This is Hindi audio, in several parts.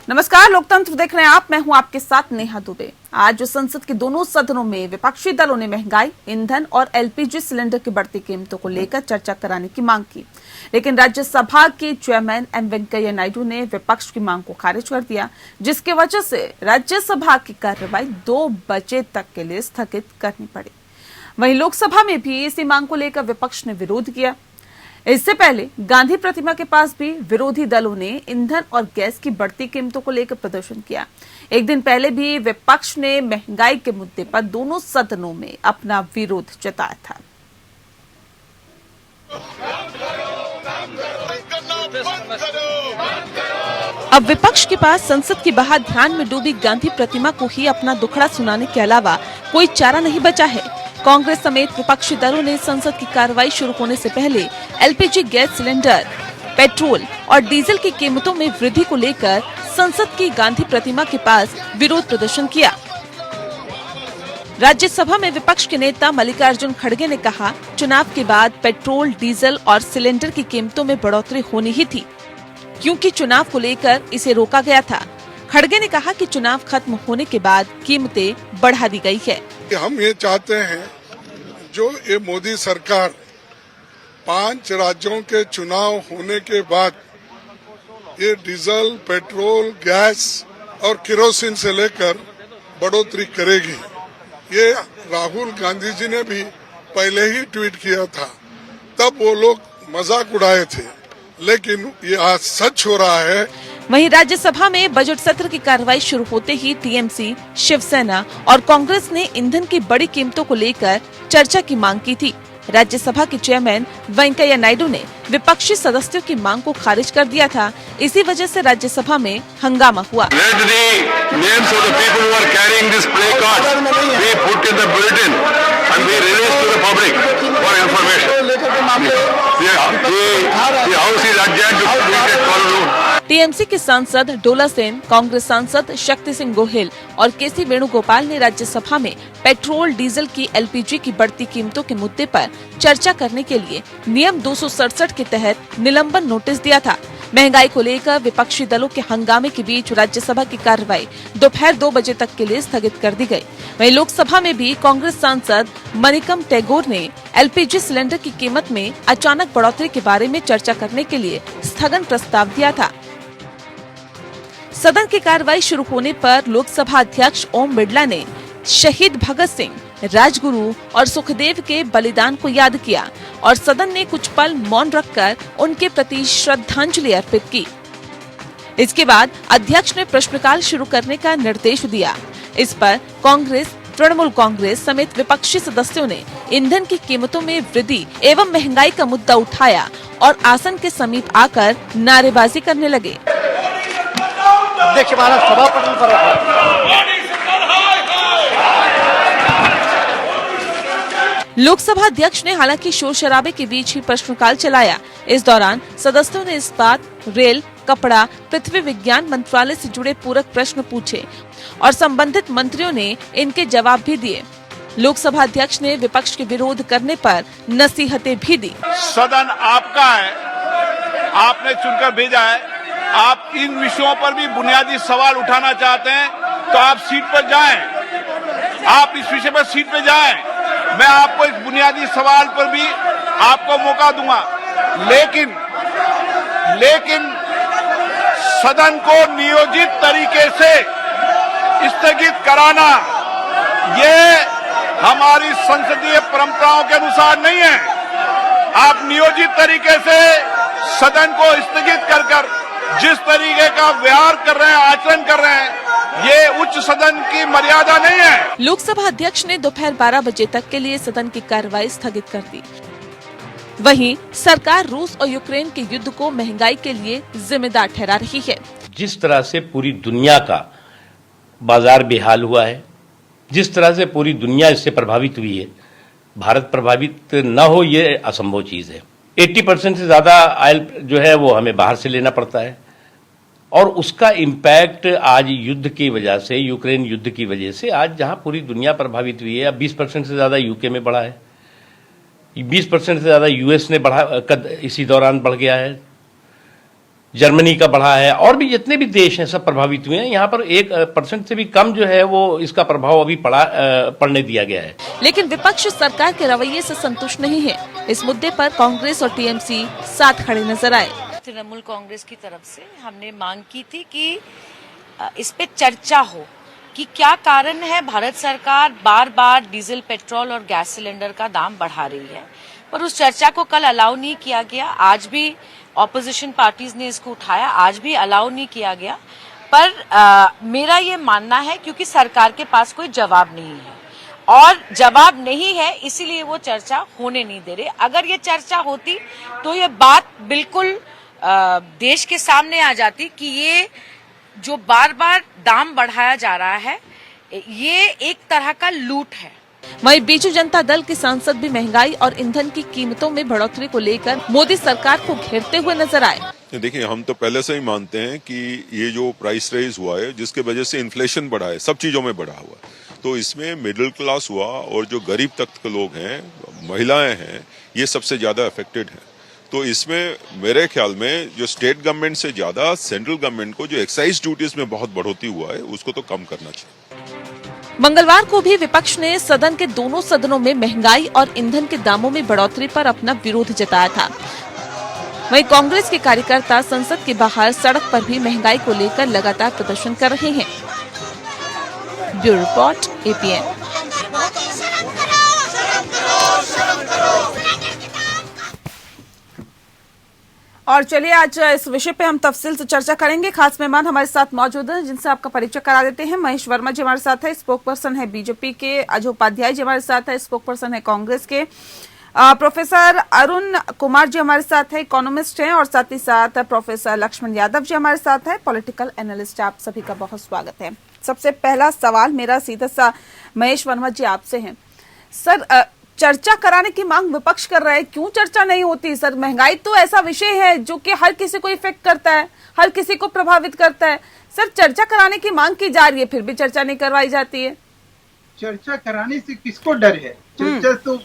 नमस्कार, लोकतंत्र देख रहे हैं आप। मैं हूं आपके साथ नेहा दुबे। आज संसद के दोनों सदनों में विपक्षी दलों ने महंगाई, ईंधन और एलपीजी सिलेंडर की बढ़ती कीमतों को लेकर चर्चा कराने की मांग की, लेकिन राज्यसभा के चेयरमैन एम वेंकैया नायडू ने विपक्ष की मांग को खारिज कर दिया, जिसकी वजह से राज्यसभा की कार्यवाही 2 बजे तक के लिए स्थगित करनी पड़ी। वहीं लोकसभा में भी इसी मांग को लेकर विपक्ष ने विरोध किया। इससे पहले गांधी प्रतिमा के पास भी विरोधी दलों ने ईंधन और गैस की बढ़ती कीमतों को लेकर प्रदर्शन किया। एक दिन पहले भी विपक्ष ने महंगाई के मुद्दे पर दोनों सदनों में अपना विरोध जताया था। अब विपक्ष के पास संसद के बाहर ध्यान में डूबी गांधी प्रतिमा को ही अपना दुखड़ा सुनाने के अलावा कोई चारा नहीं बचा है। कांग्रेस समेत विपक्षी दलों ने संसद की कार्रवाई शुरू होने से पहले एलपीजी गैस सिलेंडर, पेट्रोल और डीजल की कीमतों में वृद्धि को लेकर संसद की गांधी प्रतिमा के पास विरोध प्रदर्शन किया। राज्यसभा में विपक्ष के नेता मल्लिकार्जुन खड़गे ने कहा, चुनाव के बाद पेट्रोल, डीजल और सिलेंडर की कीमतों में बढ़ोतरी होनी ही थी, क्योंकि चुनाव को लेकर इसे रोका गया था। खड़गे ने कहा कि चुनाव खत्म होने के बाद कीमतें बढ़ा दी गई है। हम ये चाहते हैं जो ये मोदी सरकार 5 राज्यों के चुनाव होने के बाद ये डीजल, पेट्रोल, गैस और केरोसिन से लेकर बढ़ोतरी करेगी। ये राहुल गांधी जी ने भी पहले ही ट्वीट किया था, तब वो लोग मजाक उड़ाए थे, लेकिन ये आज सच हो रहा है। वहीं राज्यसभा में बजट सत्र की कार्रवाई शुरू होते ही टीएमसी, शिवसेना और कांग्रेस ने ईंधन की बड़ी कीमतों को लेकर चर्चा की मांग की थी। राज्यसभा के चेयरमैन वेंकैया नायडू ने विपक्षी सदस्यों की मांग को खारिज कर दिया था। इसी वजह से राज्यसभा में हंगामा हुआ। टीएमसी के सांसद डोला सेन, कांग्रेस सांसद शक्ति सिंह गोहिल और केसी वेणुगोपाल ने राज्यसभा में पेट्रोल, डीजल की एलपीजी की बढ़ती कीमतों के मुद्दे पर चर्चा करने के लिए नियम 267 के तहत निलंबन नोटिस दिया था। महंगाई को लेकर विपक्षी दलों के हंगामे के बीच राज्यसभा की कार्रवाई दोपहर 2 बजे तक के लिए स्थगित कर दी गई। वहीं लोकसभा में भी कांग्रेस सांसद मनिकम टैगोर ने एलपीजी सिलेंडर की कीमत में अचानक बढ़ोतरी के बारे में चर्चा करने के लिए स्थगन प्रस्ताव दिया था। सदन की कार्रवाई शुरू होने पर लोकसभा अध्यक्ष ओम बिरला ने शहीद भगत सिंह, राजगुरु और सुखदेव के बलिदान को याद किया और सदन ने कुछ पल मौन रखकर उनके प्रति श्रद्धांजलि अर्पित की। इसके बाद अध्यक्ष ने प्रश्नकाल शुरू करने का निर्देश दिया। इस पर कांग्रेस, तृणमूल कांग्रेस समेत विपक्षी सदस्यों ने ईंधन की कीमतों में वृद्धि एवं महंगाई का मुद्दा उठाया और आसन के समीप आकर नारेबाजी करने लगे। अध्यक्ष महाराज सभा पटल पर लोकसभा अध्यक्ष ने हालांकि शोर शराबे के बीच ही प्रश्नकाल चलाया। इस दौरान सदस्यों ने इस्पात, रेल, कपड़ा, पृथ्वी विज्ञान मंत्रालय से जुड़े पूरक प्रश्न पूछे और संबंधित मंत्रियों ने इनके जवाब भी दिए। लोकसभा अध्यक्ष ने विपक्ष के विरोध करने पर नसीहतें भी दी। सदन आपका है, आपने चुनकर भेजा है। आप इन विषयों पर भी बुनियादी सवाल उठाना चाहते हैं तो आप सीट पर जाएं। आप इस विषय पर सीट पर जाएं। मैं आपको इस बुनियादी सवाल पर भी आपको मौका दूंगा, लेकिन सदन को नियोजित तरीके से स्थगित कराना ये हमारी संसदीय परंपराओं के अनुसार नहीं है। आप नियोजित तरीके से सदन को स्थगित कर जिस तरीके का व्यवहार कर रहे हैं, आचरण कर रहे हैं, ये उच्च सदन की मर्यादा नहीं है। लोकसभा अध्यक्ष ने दोपहर 12 बजे तक के लिए सदन की कार्रवाई स्थगित कर दी। वहीं सरकार रूस और यूक्रेन के युद्ध को महंगाई के लिए जिम्मेदार ठहरा रही है। जिस तरह से पूरी दुनिया का बाजार बेहाल हुआ है, जिस तरह से पूरी दुनिया इससे प्रभावित हुई है, भारत प्रभावित न हो ये असंभव चीज है। 80% से ज्यादा ऑयल जो है वो हमें बाहर से लेना पड़ता है और उसका इम्पैक्ट आज युद्ध की वजह से, यूक्रेन युद्ध की वजह से आज जहां पूरी दुनिया प्रभावित हुई है, अब 20% से ज्यादा यूके में बढ़ा है, 20% से ज्यादा यूएस ने बढ़ा, इसी दौरान बढ़ गया है। जर्मनी का बढ़ा है, और भी जितने भी देश हैं सब प्रभावित हुए हैं। यहाँ पर 1% से भी कम जो है वो इसका प्रभाव अभी पड़ने दिया गया है। लेकिन विपक्ष सरकार के रवैये से संतुष्ट नहीं है। इस मुद्दे पर कांग्रेस और टीएमसी साथ खड़े नजर आए। तृणमूल कांग्रेस की तरफ से हमने मांग की थी कि इस पे चर्चा हो कि क्या कारण है भारत सरकार बार बार डीजल, पेट्रोल और गैस सिलेंडर का दाम बढ़ा रही है, पर उस चर्चा को कल अलाउ नहीं किया गया। आज भी ऑपोजिशन पार्टीज ने इसको उठाया, आज भी अलाउ नहीं किया गया। पर मेरा ये मानना है क्योंकि सरकार के पास कोई जवाब नहीं है, और जवाब नहीं है इसीलिए वो चर्चा होने नहीं दे रहे। अगर ये चर्चा होती तो ये बात बिल्कुल देश के सामने आ जाती कि ये जो बार बार दाम बढ़ाया जा रहा है ये एक तरह का लूट है। वहीं बीजू जनता दल के सांसद भी महंगाई और ईंधन की कीमतों में बढ़ोतरी को लेकर मोदी सरकार को घेरते हुए नजर आए। देखिए, हम तो पहले से ही मानते हैं कि ये जो प्राइस रेज हुआ है जिसके वजह से इन्फ्लेशन बढ़ा है, सब चीजों में बढ़ा हुआ है, तो इसमें मिडिल क्लास हुआ और जो गरीब तबके के लोग हैं, महिलाएं हैं, ये सबसे ज्यादा अफेक्टेड हैं। तो इसमें मेरे ख्याल में जो स्टेट गवर्नमेंट से ज्यादा सेंट्रल गवर्नमेंट को जो एक्साइज ड्यूटीज में बहुत बढ़ोतरी हुआ है उसको तो कम करना चाहिए। मंगलवार को भी विपक्ष ने सदन के दोनों सदनों में महंगाई और ईंधन के दामों में बढ़ोतरी पर अपना विरोध जताया था। वहीं कांग्रेस के कार्यकर्ता संसद के बाहर सड़क पर भी महंगाई को लेकर लगातार प्रदर्शन कर रहे हैं। Bureau report, APN. और चलिए आज इस विषय पे हम तफसील से चर्चा करेंगे। खास मेहमान हमारे साथ मौजूद हैं जिनसे आपका परिचय करा देते हैं। महेश वर्मा जी हमारे साथ है, स्पोक पर्सन है बीजेपी के। अजय उपाध्याय जी हमारे साथ है, स्पोक पर्सन है कांग्रेस के। प्रोफेसर अरुण कुमार जी हमारे साथ है, इकोनॉमिस्ट हैं। और साथ ही साथ प्रोफेसर लक्ष्मण यादव जी हमारे साथ है, पॉलिटिकल एनालिस्ट। आप सभी का बहुत स्वागत है। सबसे पहला सवाल मेरा सीधा सा महेश वर्मा जी आपसे है। सर, चर्चा कराने की मांग विपक्ष कर रहा है, क्यों चर्चा नहीं होती? सर, महंगाई तो ऐसा विषय है जो कि हर किसी को इफेक्ट करता है, हर किसी को प्रभावित करता है। सर, चर्चा कराने की मांग की जा रही है, फिर भी चर्चा नहीं करवाई जाती है। चर्चा कराने से किसको डर है? चर्चा तो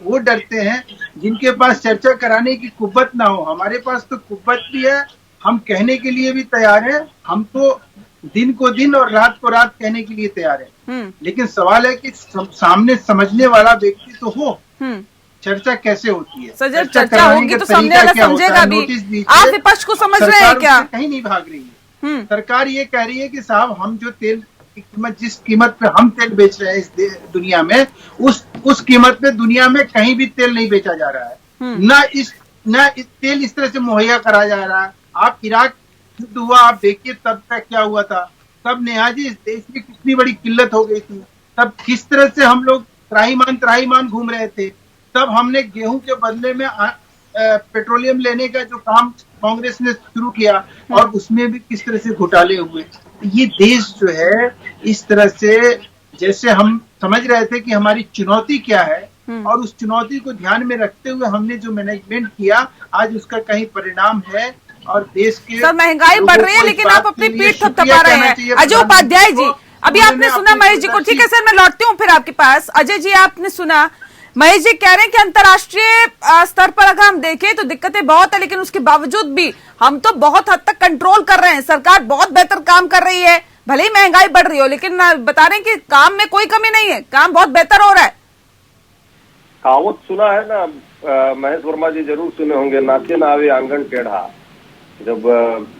वो डरते हैं जिनके पास चर्चा कराने की कुव्वत ना हो। हमारे पास तो कुव्वत भी है, हम कहने के लिए भी तैयार हैं। हम तो दिन को दिन और रात को रात कहने के लिए तैयार है। लेकिन सवाल है कि सामने समझने वाला व्यक्ति तो हो। चर्चा कैसे होती है? सर, जब चर्चा होगी तो सामने वाला समझेगा भी। आप विपक्ष को समझ रहे हैं क्या? कहीं नहीं भाग रही है। सरकार ये कह रही है कि साहब, हम जो तेल की कीमत, जिस कीमत पे हम तेल बेच रहे हैं इस दुनिया में, उस कीमत पे दुनिया में कहीं भी तेल नहीं बेचा जा रहा है। ना तेल इस तरह से मुहैया कराया जा रहा है। आप इराक युद्ध हुआ, आप देखिए तब तक क्या हुआ था। तब नेहाजी इस देश में कितनी बड़ी किल्लत हो गई थी। तब किस तरह से हम लोग त्राहीमान घूम रहे थे। तब हमने गेहूं के बदले में पेट्रोलियम लेने का जो काम कांग्रेस ने शुरू किया, और उसमें भी किस तरह से घोटाले हुए। ये देश जो है इस तरह से, जैसे हम समझ रहे थे कि हमारी चुनौती क्या है, और उस चुनौती को ध्यान में रखते हुए हमने जो मैनेजमेंट किया, आज उसका कहीं परिणाम है। और देश के सर, महंगाई बढ़ रही है लेकिन आप अपनी पीठ थपथपा रहे हैं। अजय उपाध्याय जी, अभी आपने सुना महेश जी को। ठीक है सर, मैं लौटती हूँ फिर आपके पास। अजय जी, आपने सुना महेश जी कह रहे हैं कि अंतर्राष्ट्रीय स्तर पर अगर हम देखें तो दिक्कतें बहुत है, लेकिन उसके बावजूद भी हम तो बहुत हद तक कंट्रोल कर रहे हैं। सरकार बहुत बेहतर काम कर रही है, भले ही महंगाई बढ़ रही हो, लेकिन बता रहे हैं कि काम में कोई कमी नहीं है, काम बहुत बेहतर हो रहा है। कहावत सुना है ना महेश वर्मा जी, जरूर सुने होंगे, नाचे ना आवे आंगन टेढ़ा। जब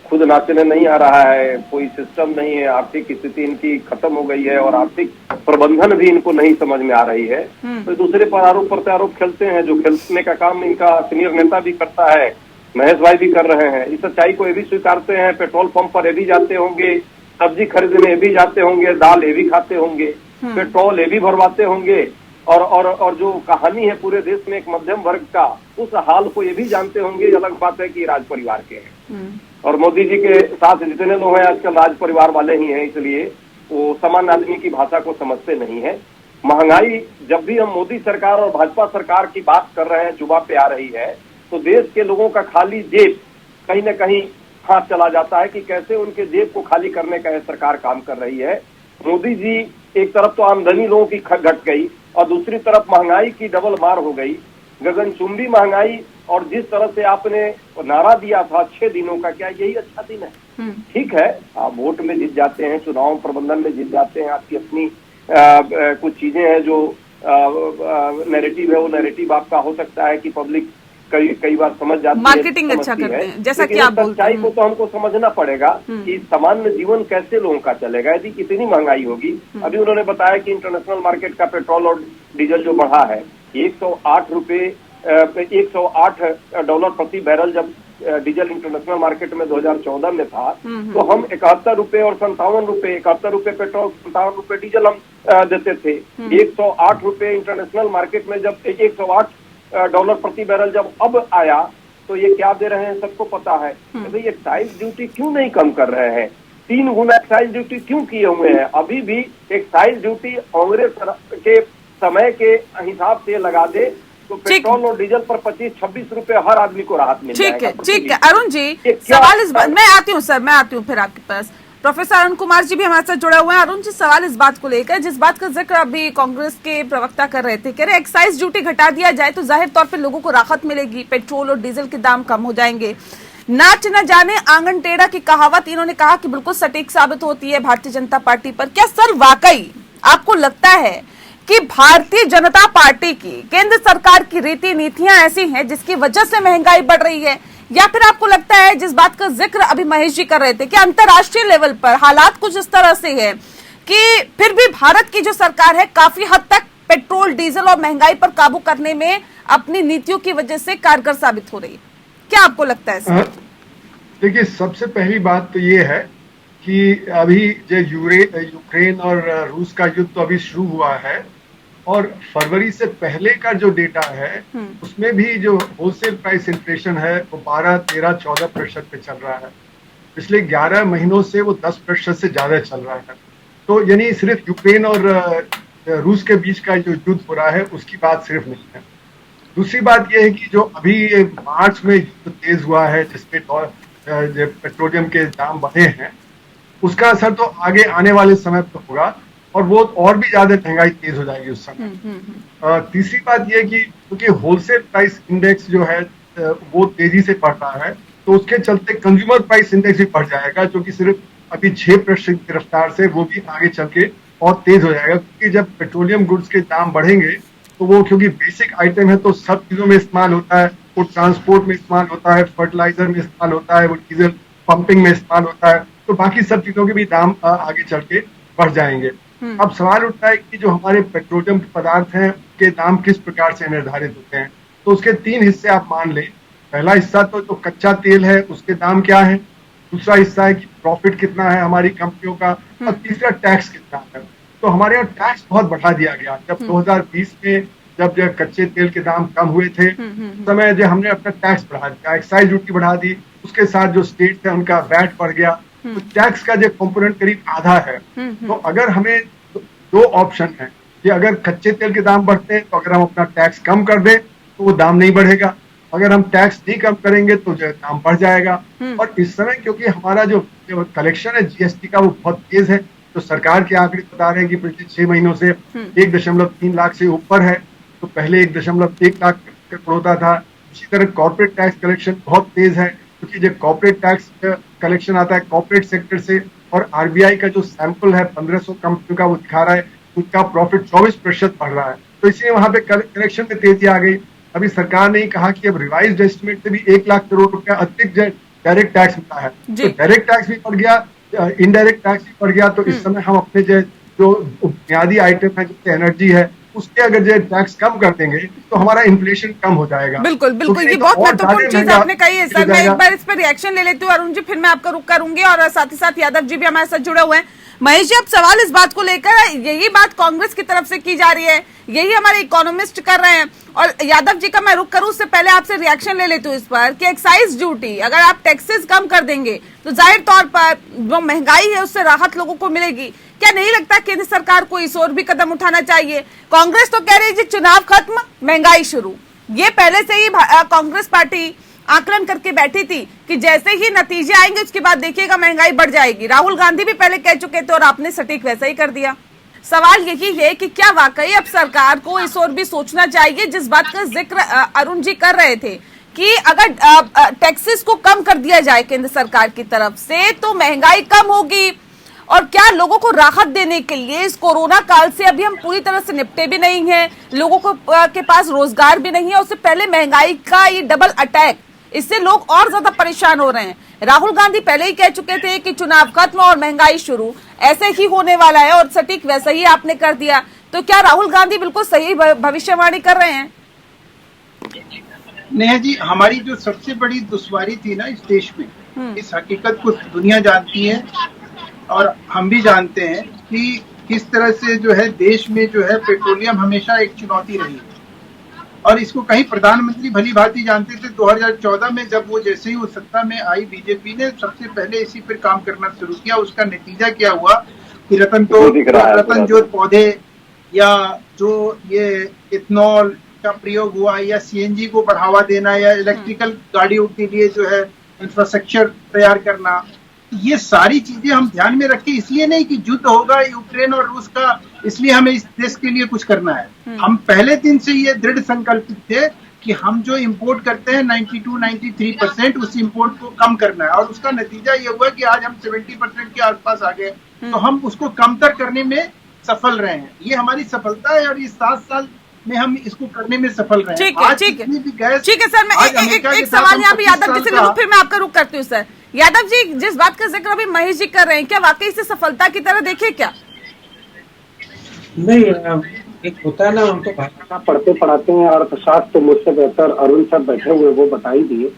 खुद नाचने नहीं आ रहा है, कोई सिस्टम नहीं है, आर्थिक स्थिति इनकी खत्म हो गई है और आर्थिक प्रबंधन भी इनको नहीं समझ में आ रही है, तो दूसरे पर आरोप प्रत्यारोप खेलते हैं। जो खेलने का काम इनका सीनियर नेता भी करता है, महेश भाई भी कर रहे हैं। इस सच्चाई को ये भी स्वीकारते हैं, पेट्रोल पंप पर ये भी जाते होंगे, सब्जी खरीदने ये भी जाते होंगे, दाल ये भी खाते होंगे, पेट्रोल ये भी भरवाते होंगे। और जो कहानी है पूरे देश में एक मध्यम वर्ग का, उस हाल को ये भी जानते होंगे। अलग बात है कि राज परिवार के हैं, और मोदी जी के साथ जितने लोग हैं आजकल राज परिवार वाले ही हैं, इसलिए वो सामान्य आदमी की भाषा को समझते नहीं है। महंगाई, जब भी हम मोदी सरकार और भाजपा सरकार की बात कर रहे हैं, जुबान पे आ रही है, तो देश के लोगों का खाली जेब कहीं न कहीं हाथ चला जाता है कि कैसे उनके जेब को खाली करने का सरकार काम कर रही है। मोदी जी एक तरफ तो आमदनी लोगों की घट गई और दूसरी तरफ महंगाई की डबल मार हो गई। गगनचुंबी महंगाई और जिस तरह से आपने नारा दिया था 6 दिनों का, क्या यही अच्छा दिन है? ठीक है, आप वोट में जीत जाते हैं, चुनाव प्रबंधन में जीत जाते हैं, आपकी अपनी कुछ चीजें हैं जो नैरेटिव है, वो नैरेटिव आपका हो सकता है कि पब्लिक कई बार समझ जाती है, मार्केटिंग अच्छा करते हैं, जैसा कि आप बोलते सच्चाई हैं। को तो हमको समझना पड़ेगा कि सामान्य जीवन कैसे लोगों का चलेगा यदि इतनी महंगाई होगी। अभी उन्होंने बताया कि इंटरनेशनल मार्केट का पेट्रोल और डीजल जो बढ़ा है, $108 प्रति बैरल जब डीजल इंटरनेशनल मार्केट में 2014 में था, तो हम 71 रुपए और 57 रुपए, 71 रुपए पेट्रोल, 57 रुपए डीजल हम देते थे। 108 रुपए इंटरनेशनल मार्केट में जब $108 प्रति बैरल जब अब आया, तो ये क्या दे रहे हैं सबको पता है। तो भाई एक्साइज ड्यूटी क्यों नहीं कम कर रहे हैं? 3 गुना एक्साइज ड्यूटी क्यों किए हुए हैं? अभी भी एक्साइज ड्यूटी कांग्रेस के समय के हिसाब से लगा दे तो पेट्रोल और डीजल पर 25-26 रुपए हर आदमी को राहत मिल जाएगा। ठीक है अरुण जी, सवाल इस बात, मैं आती हूँ सर, मैं आती हूँ फिर आपके पास। प्रोफेसर अरुण कुमार जी भी हमारे साथ जुड़े हुए हैं। अरुण जी, सवाल इस बात को लेकर, जिस बात का जिक्र अभी कांग्रेस के प्रवक्ता कर रहे थे, कह रहे एक्साइज ड्यूटी घटा दिया जाए तो जाहिर तौर पर लोगों को राहत मिलेगी, पेट्रोल और डीजल के दाम कम हो जाएंगे। नाच न जाने आंगन टेढ़ा की कहावत इन्होंने कहा कि बिल्कुल सटीक साबित होती है भारतीय जनता पार्टी पर। क्या सर वाकई आपको लगता है कि भारतीय जनता पार्टी की, केंद्र सरकार की रीति नीतियां ऐसी हैं जिसकी वजह से महंगाई बढ़ रही है, या फिर आपको लगता है जिस बात का जिक्र अभी महेश जी कर रहे थे कि अंतर्राष्ट्रीय लेवल पर हालात कुछ इस तरह से है कि फिर भी भारत की जो सरकार है काफी हद तक पेट्रोल, डीजल और महंगाई पर काबू करने में अपनी नीतियों की वजह से कारगर साबित हो रही है? क्या आपको लगता है सर? देखिए, सबसे पहली बात तो ये है कि अभी जो यूक्रेन और रूस का युद्ध तो अभी शुरू हुआ है, और फरवरी से पहले का जो डेटा है उसमें भी जो होलसेल प्राइस इन्फ्लेशन है वो 12-13-14% पे चल रहा है। पिछले 11 महीनों से वो 10% से ज्यादा चल रहा है। तो यानी सिर्फ यूक्रेन और रूस के बीच का जो युद्ध हो रहा है उसकी बात सिर्फ नहीं है। दूसरी बात यह है कि जो अभी मार्च में युद्ध तेज हुआ है जिसपे पेट्रोलियम के दाम बढ़े हैं, उसका असर तो आगे आने वाले समय पर होगा और वो और भी ज्यादा महंगाई तेज हो जाएगी उस समय। तीसरी बात यह कि क्योंकि होलसेल प्राइस इंडेक्स जो है वो तेजी से बढ़ रहा है, तो उसके चलते कंज्यूमर प्राइस इंडेक्स भी बढ़ जाएगा, जो कि सिर्फ अभी 6% की रफ्तार से वो भी आगे चल के और तेज हो जाएगा। क्योंकि जब पेट्रोलियम गुड्स के दाम बढ़ेंगे तो वो क्योंकि बेसिक आइटम है तो सब चीजों में इस्तेमाल होता है, वो ट्रांसपोर्ट में इस्तेमाल होता है, फर्टिलाइजर में इस्तेमाल होता है, वो डीजल पंपिंग में इस्तेमाल होता है, तो बाकी सब चीजों के भी दाम आगे चल के बढ़ जाएंगे। अब सवाल उठता है कि जो हमारे पेट्रोलियम के पदार्थ हैं उनके दाम किस प्रकार से निर्धारित होते हैं। तो उसके 3 हिस्से आप मान लें। पहला हिस्सा तो जो कच्चा तेल है उसके दाम क्या है, दूसरा हिस्सा है कि प्रॉफिट कितना है हमारी कंपनियों का, और तीसरा टैक्स कितना है। तो हमारे यहाँ टैक्स बहुत बढ़ा दिया गया। जब 2020 में जब कच्चे तेल के दाम कम हुए थे उस समय जो हमने अपना टैक्स बढ़ा दिया, एक्साइज ड्यूटी बढ़ा दी, उसके साथ जो स्टेट है उनका वैट बढ़ गया, तो टैक्स का जो कंपोनेंट करीब आधा है। तो अगर हमें 2 ऑप्शन है कि अगर कच्चे तेल के दाम बढ़ते हैं तो अगर हम अपना टैक्स कम कर दें तो वो दाम नहीं बढ़ेगा, अगर हम टैक्स नहीं कम करेंगे तो जो दाम बढ़ जाएगा। और इस समय क्योंकि हमारा जो कलेक्शन है जीएसटी का वो बहुत तेज है, तो सरकार के आंकड़े बता रहे हैं कि पिछले 6 महीनों से 1.3 लाख से ऊपर है, तो पहले 1.1 लाख करोड़ होता था। इसी तरह कॉर्पोरेट टैक्स कलेक्शन बहुत तेज है, क्योंकि जब कॉर्पोरेट टैक्स कलेक्शन आता है कॉर्पोरेट सेक्टर से, और आरबीआई का जो सैंपल है 1500 कंपनियों का वो दिखा रहा है उनका प्रॉफिट 24% बढ़ रहा है, तो इसलिए वहां पे कलेक्शन में तेजी आ गई। अभी सरकार ने कहा कि अब रिवाइज्ड एस्टिमेट से भी 1 लाख करोड़ रुपया अतिरिक्त डायरेक्ट टैक्स मिला है, तो डायरेक्ट टैक्स भी बढ़ गया, इनडायरेक्ट टैक्स भी बढ़ गया। तो इस समय हम अपने जो बुनियादी आइटम है जैसे एनर्जी है उसके अगर जो टैक्स कम कर देंगे तो हमारा इन्फ्लेशन कम हो जाएगा। बिल्कुल बिल्कुल, ये बहुत महत्वपूर्ण चीज आपने कही है सर। मैं एक बार इस पर रिएक्शन ले लेती हूँ अरुण जी, फिर मैं आपका रुक करूंगी, और साथ ही साथ यादव जी भी हमारे साथ जुड़े हुए हैं। महेश जी, अब सवाल इस बात को लेकर, यही बात कांग्रेस की तरफ से की जा रही है, यही हमारे इकोनॉमिस्ट कर रहे हैं, और यादव जी का मैं रुक करूं उससे पहले आपसे रिएक्शन ले लेती हूँ इस पर कि एक्साइज ड्यूटी अगर आप टैक्सेस कम कर देंगे तो जाहिर तौर पर जो महंगाई है उससे राहत लोगों को मिलेगी। क्या नहीं लगता केंद्र सरकार को इस ओर भी कदम उठाना चाहिए? कांग्रेस तो कह रही है चुनाव खत्म महंगाई शुरू, ये पहले से ही कांग्रेस पार्टी आकलन करके बैठी थी कि जैसे ही नतीजे आएंगे उसके बाद देखिएगा महंगाई बढ़ जाएगी। राहुल गांधी भी पहले कह चुके थे और आपने सटीक वैसा ही कर दिया। सवाल यही है कि क्या वाकई अब सरकार को इस ओर भी सोचना चाहिए, जिस बात का जिक्र अरुण जी कर रहे थे कि अगर टैक्सेस को कम कर दिया जाए केंद्र सरकार की तरफ से तो महंगाई कम होगी, और क्या लोगों को राहत देने के लिए इस कोरोना काल से अभी हम पूरी तरह से निपटे भी नहीं हैं, लोगों को के पास रोजगार भी नहीं है, उससे पहले महंगाई का ये डबल अटैक, इससे लोग और ज्यादा परेशान हो रहे हैं। राहुल गांधी पहले ही कह चुके थे कि चुनाव खत्म और महंगाई शुरू, ऐसे ही होने वाला है, और सटीक वैसा ही आपने कर दिया। तो क्या राहुल गांधी बिल्कुल सही भविष्यवाणी कर रहे हैं? नेहा जी, हमारी जो सबसे बड़ी दुश्वारी थी ना इस देश में, इस हकीकत को दुनिया जानती है और हम भी जानते हैं कि किस तरह से जो है देश में जो है पेट्रोलियम हमेशा एक चुनौती रही है, और इसको कहीं प्रधानमंत्री भली भांति जानते थे। 2014 में जब वो जैसे ही वो सत्ता में आई, बीजेपी ने सबसे पहले इसी पर काम करना शुरू किया। उसका नतीजा क्या हुआ कि रतन जोत पौधे या जो ये इथेनॉल का प्रयोग हुआ या सीएनजी को बढ़ावा देना या इलेक्ट्रिकल गाड़ियों के लिए जो है इंफ्रास्ट्रक्चर तैयार करना, ये सारी चीजें हम ध्यान में रखें। इसलिए नहीं कि युद्ध होगा यूक्रेन और रूस का, इसलिए हमें इस देश के लिए कुछ करना है। हम पहले दिन से ये दृढ़ संकल्पित थे कि हम जो इंपोर्ट करते हैं 92-93%, उस इंपोर्ट को कम करना है, और उसका नतीजा ये हुआ कि आज हम 70% के आसपास आ गए। तो हम उसको कमतर करने में सफल रहे हैं, ये हमारी सफलता है, और ये 7 साल में हम इसको करने में सफल रहे हैं। ठीक है सर, मैं एक सवाल यहाँ पे यादव जी से करूं, फिर मैं आपका रुख करती हूँ। सर यादव जी, जिस बात का जिक्र अभी महेश जी कर रहे हैं, क्या वाकई इसे सफलता की तरह देखे क्या? नहीं, एक होता है ना, हम तो भाषा पढ़ते पढ़ाते हैं, अर्थशास्त्र तो मुझसे बेहतर अरुण सब बैठे हुए वो बता ही दिए,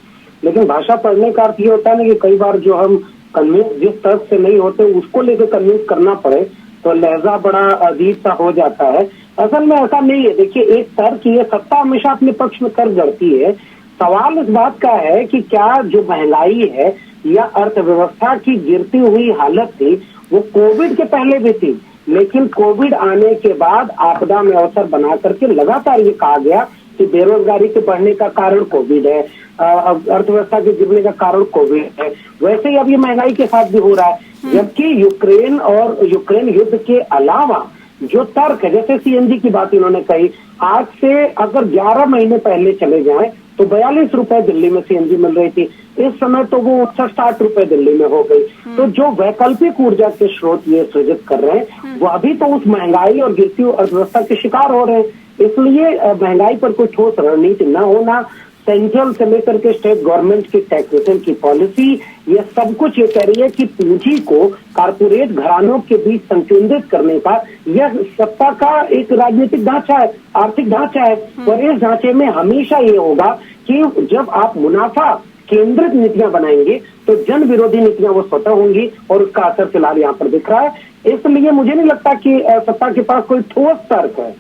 लेकिन भाषा पढ़ने का अर्थ ये होता है ना कि कई बार जो हम कन्विंस जिस तर्क से नहीं होते उसको लेकर कन्विंस करना पड़े तो लहजा बड़ा अजीब सा हो जाता है। असल में ऐसा नहीं है। देखिए, एक तर्क ये, सत्ता हमेशा अपने पक्ष में तर्क गढ़ती है। सवाल इस बात का है कि क्या जो महंगाई है या अर्थव्यवस्था की गिरती हुई हालत थी वो कोविड के पहले भी थी, लेकिन कोविड आने के बाद आपदा में अवसर बना करके लगातार ये कहा गया कि बेरोजगारी के बढ़ने का कारण कोविड है, अर्थव्यवस्था के गिरने का कारण कोविड है। वैसे ही अब ये महंगाई के साथ भी हो रहा है, जबकि यूक्रेन युद्ध के अलावा जो तर्क है, जैसे सीएनजी की बात इन्होंने कही, आज से अगर 11 महीने पहले चले जाएं तो 42 रुपए दिल्ली में सीएनजी मिल रही थी, इस समय तो वो 60 रुपए दिल्ली में हो गई। तो जो वैकल्पिक ऊर्जा के स्रोत ये सृजित कर रहे हैं वो अभी तो उस महंगाई और गिरती हुई अर्थव्यवस्था के शिकार हो रहे हैं। इसलिए महंगाई पर कोई ठोस रणनीति न होना, सेंट्रल से लेकर के स्टेट गवर्नमेंट की टैक्सेशन की पॉलिसी, ये सब कुछ ये कह रही है कि पूंजी को कारपोरेट घरानों के बीच संकेंद्रित करने का यह सत्ता का एक राजनीतिक ढांचा है, आर्थिक ढांचा है। और इस ढांचे में हमेशा ये होगा कि जब आप मुनाफा केंद्रित नीतियां बनाएंगे तो जन विरोधी नीतियां वो स्वतः होंगी, और उसका असर फिलहाल यहाँ पर दिख रहा है। इसलिए मुझे नहीं लगता कि सत्ता के पास कोई ठोस तर्क है।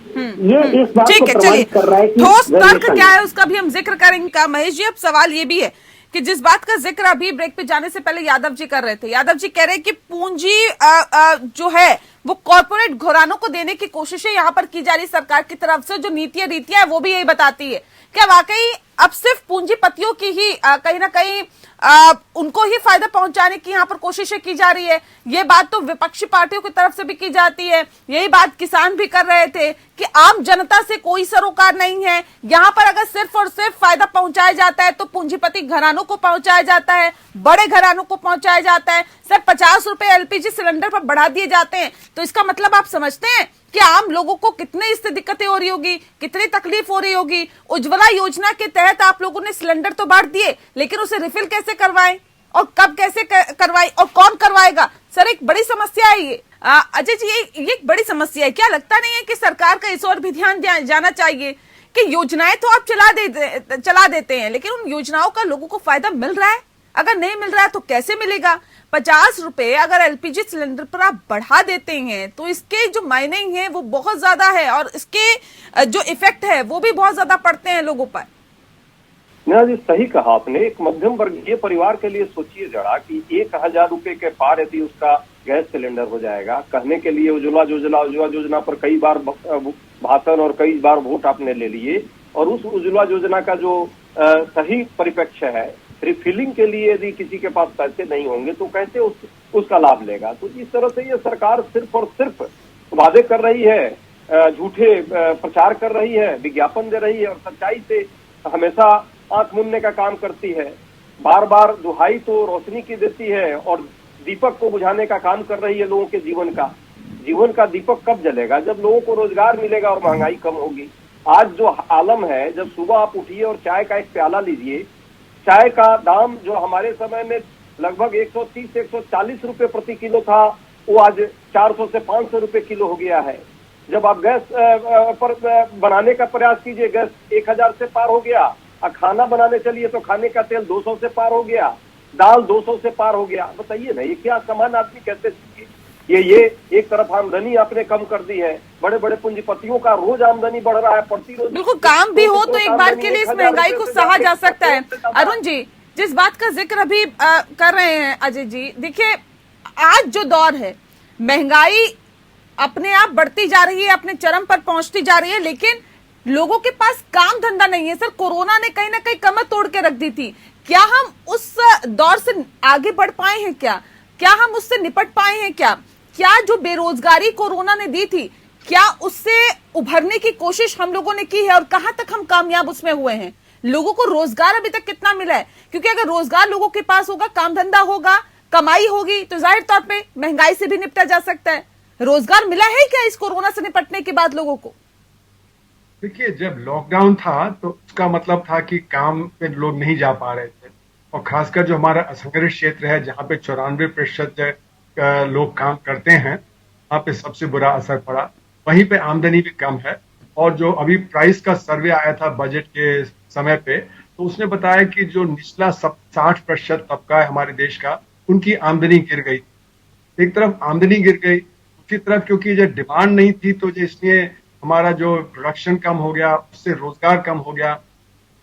ये इस बात को प्रमाणित कर रहा है कि ठोस तर्क क्या है उसका भी हम जिक्र करेंगे। महेश जी, अब सवाल ये भी है कि जिस बात का जिक्र अभी ब्रेक पे जाने से पहले यादव जी कर रहे थे, यादव जी कह रहे हैं कि पूंजी जो है वो कॉर्पोरेट घरानों को देने की कोशिशें यहाँ पर की जा रही सरकार की तरफ से, जो नीतियां रीतियां है वो भी यही बताती है। क्या वाकई अब सिर्फ पूंजीपतियों की ही कहीं ना कहीं उनको ही फायदा पहुंचाने की यहाँ पर कोशिशें की जा रही है? ये बात तो विपक्षी पार्टियों की तरफ से भी की जाती है, यही बात किसान भी कर रहे थे कि आम जनता से कोई सरोकार नहीं है। यहाँ पर अगर सिर्फ और सिर्फ फायदा पहुंचाया जाता है तो पूंजीपति घरानों को पहुंचाया जाता है, बड़े घरानों को पहुंचाया जाता है। सर 50 रुपए एलपीजी सिलेंडर पर बढ़ा दिए जाते हैं, तो इसका मतलब आप समझते हैं कि आम लोगों को कितने इससे दिक्कतें हो रही होगी, कितनी तकलीफ हो रही होगी। उज्ज्वला योजना के तहत आप लोगों ने सिलेंडर तो बांट दिए, लेकिन उसे रिफिल कैसे करवाएं और कब कैसे करवाएं और कौन करवाएगा? सर एक बड़ी समस्या है ये। अजय जी, ये एक बड़ी समस्या है। क्या लगता नहीं है कि सरकार का इस ओर भी ध्यान जाना चाहिए कि योजनाएं तो आप चला देते हैं, लेकिन उन योजनाओं का लोगों को फायदा मिल रहा है? अगर नहीं मिल रहा है तो कैसे मिलेगा? 50 रुपए अगर एलपीजी सिलेंडर पर आप बढ़ा देते हैं तो इसके जो मायने हैं वो बहुत ज्यादा है, और इसके जो इफेक्ट है वो भी बहुत ज्यादा पड़ते हैं लोगों पर। ना जी, सही कहा आपने। एक मध्यम वर्गीय परिवार के लिए सोचिए जरा कि 1000 रुपए के पार यदि उसका गैस सिलेंडर हो जाएगा, कहने के लिए उज्ज्वला योजना पर कई बार भाषण और कई बार वोट आपने ले लिए, और उस उज्ज्वला योजना का जो सही परिप्रेक्ष्य है, रिफिलिंग के लिए यदि किसी के पास पैसे नहीं होंगे तो कैसे उसका लाभ लेगा? तो इस तरह से ये सरकार सिर्फ और सिर्फ वादे कर रही है, झूठे प्रचार कर रही है, विज्ञापन दे रही है और सच्चाई से हमेशा आंख मूंदने का काम करती है। बार बार दुहाई तो रोशनी की देती है और दीपक को बुझाने का काम कर रही है लोगों के जीवन का। जीवन का दीपक कब जलेगा? जब लोगों को रोजगार मिलेगा और महंगाई कम होगी। आज जो आलम है, जब सुबह आप उठिए और चाय का एक प्याला लीजिए, चाय का दाम जो हमारे समय में लगभग 130 से 140 रुपए प्रति किलो था, वो आज 400 से 500 रुपए किलो हो गया है। जब आप गैस पर बनाने का प्रयास कीजिए, गैस 1000 से पार हो गया। खाना बनाने चलिए तो खाने का तेल 200 से पार हो गया, दाल 200 से पार हो गया। बताइए ना, ये क्या सामान्य आदमी कैसे? ये एक तरफ आमदनी आपने कम कर दी है, बड़े बड़े पूंजीपतियों का रोज आमदनी बढ़ रहा है, प्रतिरोज बिल्कुल काम भी हो तो एक बार के लिए इस महंगाई को सहा जा सकता है। अरुण जी, जिस बात का जिक्र अभी कर रहे हैं अजय जी, देखिए आज जो दौर है, महंगाई अपने आप बढ़ती जा रही है, अपने चरम पर पहुंचती जा रही है, लेकिन लोगों के पास काम धंधा नहीं है। सर, कोरोना ने कहीं ना कहीं कमर तोड़ के रख दी थी। क्या हम उस दौर से आगे बढ़ पाए हैं? क्या हम उससे निपट पाए हैं? क्या जो बेरोजगारी कोरोना ने दी थी, क्या उससे उभरने की कोशिश हम लोगों ने की है और कहां तक हम कामयाब उसमें हुए हैं? लोगों को रोजगार अभी तक कितना मिला है? क्योंकि अगर रोजगार लोगों के पास होगा, काम धंधा होगा, कमाई होगी, तो जाहिर तौर पे महंगाई से भी निपटा जा सकता है। रोजगार मिला है क्या इस कोरोना से निपटने के बाद लोगों को? देखिए, जब लॉकडाउन था तो उसका मतलब था कि काम पे लोग नहीं जा पा रहे थे, और खासकर जो हमारा असंगठित क्षेत्र है, जहाँ पे 94% लोग काम करते हैं, वहाँ पे सबसे बुरा असर पड़ा। वहीं पे आमदनी भी कम है। और जो अभी प्राइस का सर्वे आया था बजट के समय पे, तो उसने बताया कि जो निचला 60% तबका है हमारे देश का, उनकी आमदनी गिर गई। एक तरफ आमदनी गिर गई, दूसरी तरफ क्योंकि जो डिमांड नहीं थी, तो इसलिए हमारा जो प्रोडक्शन कम हो गया, उससे रोजगार कम हो गया।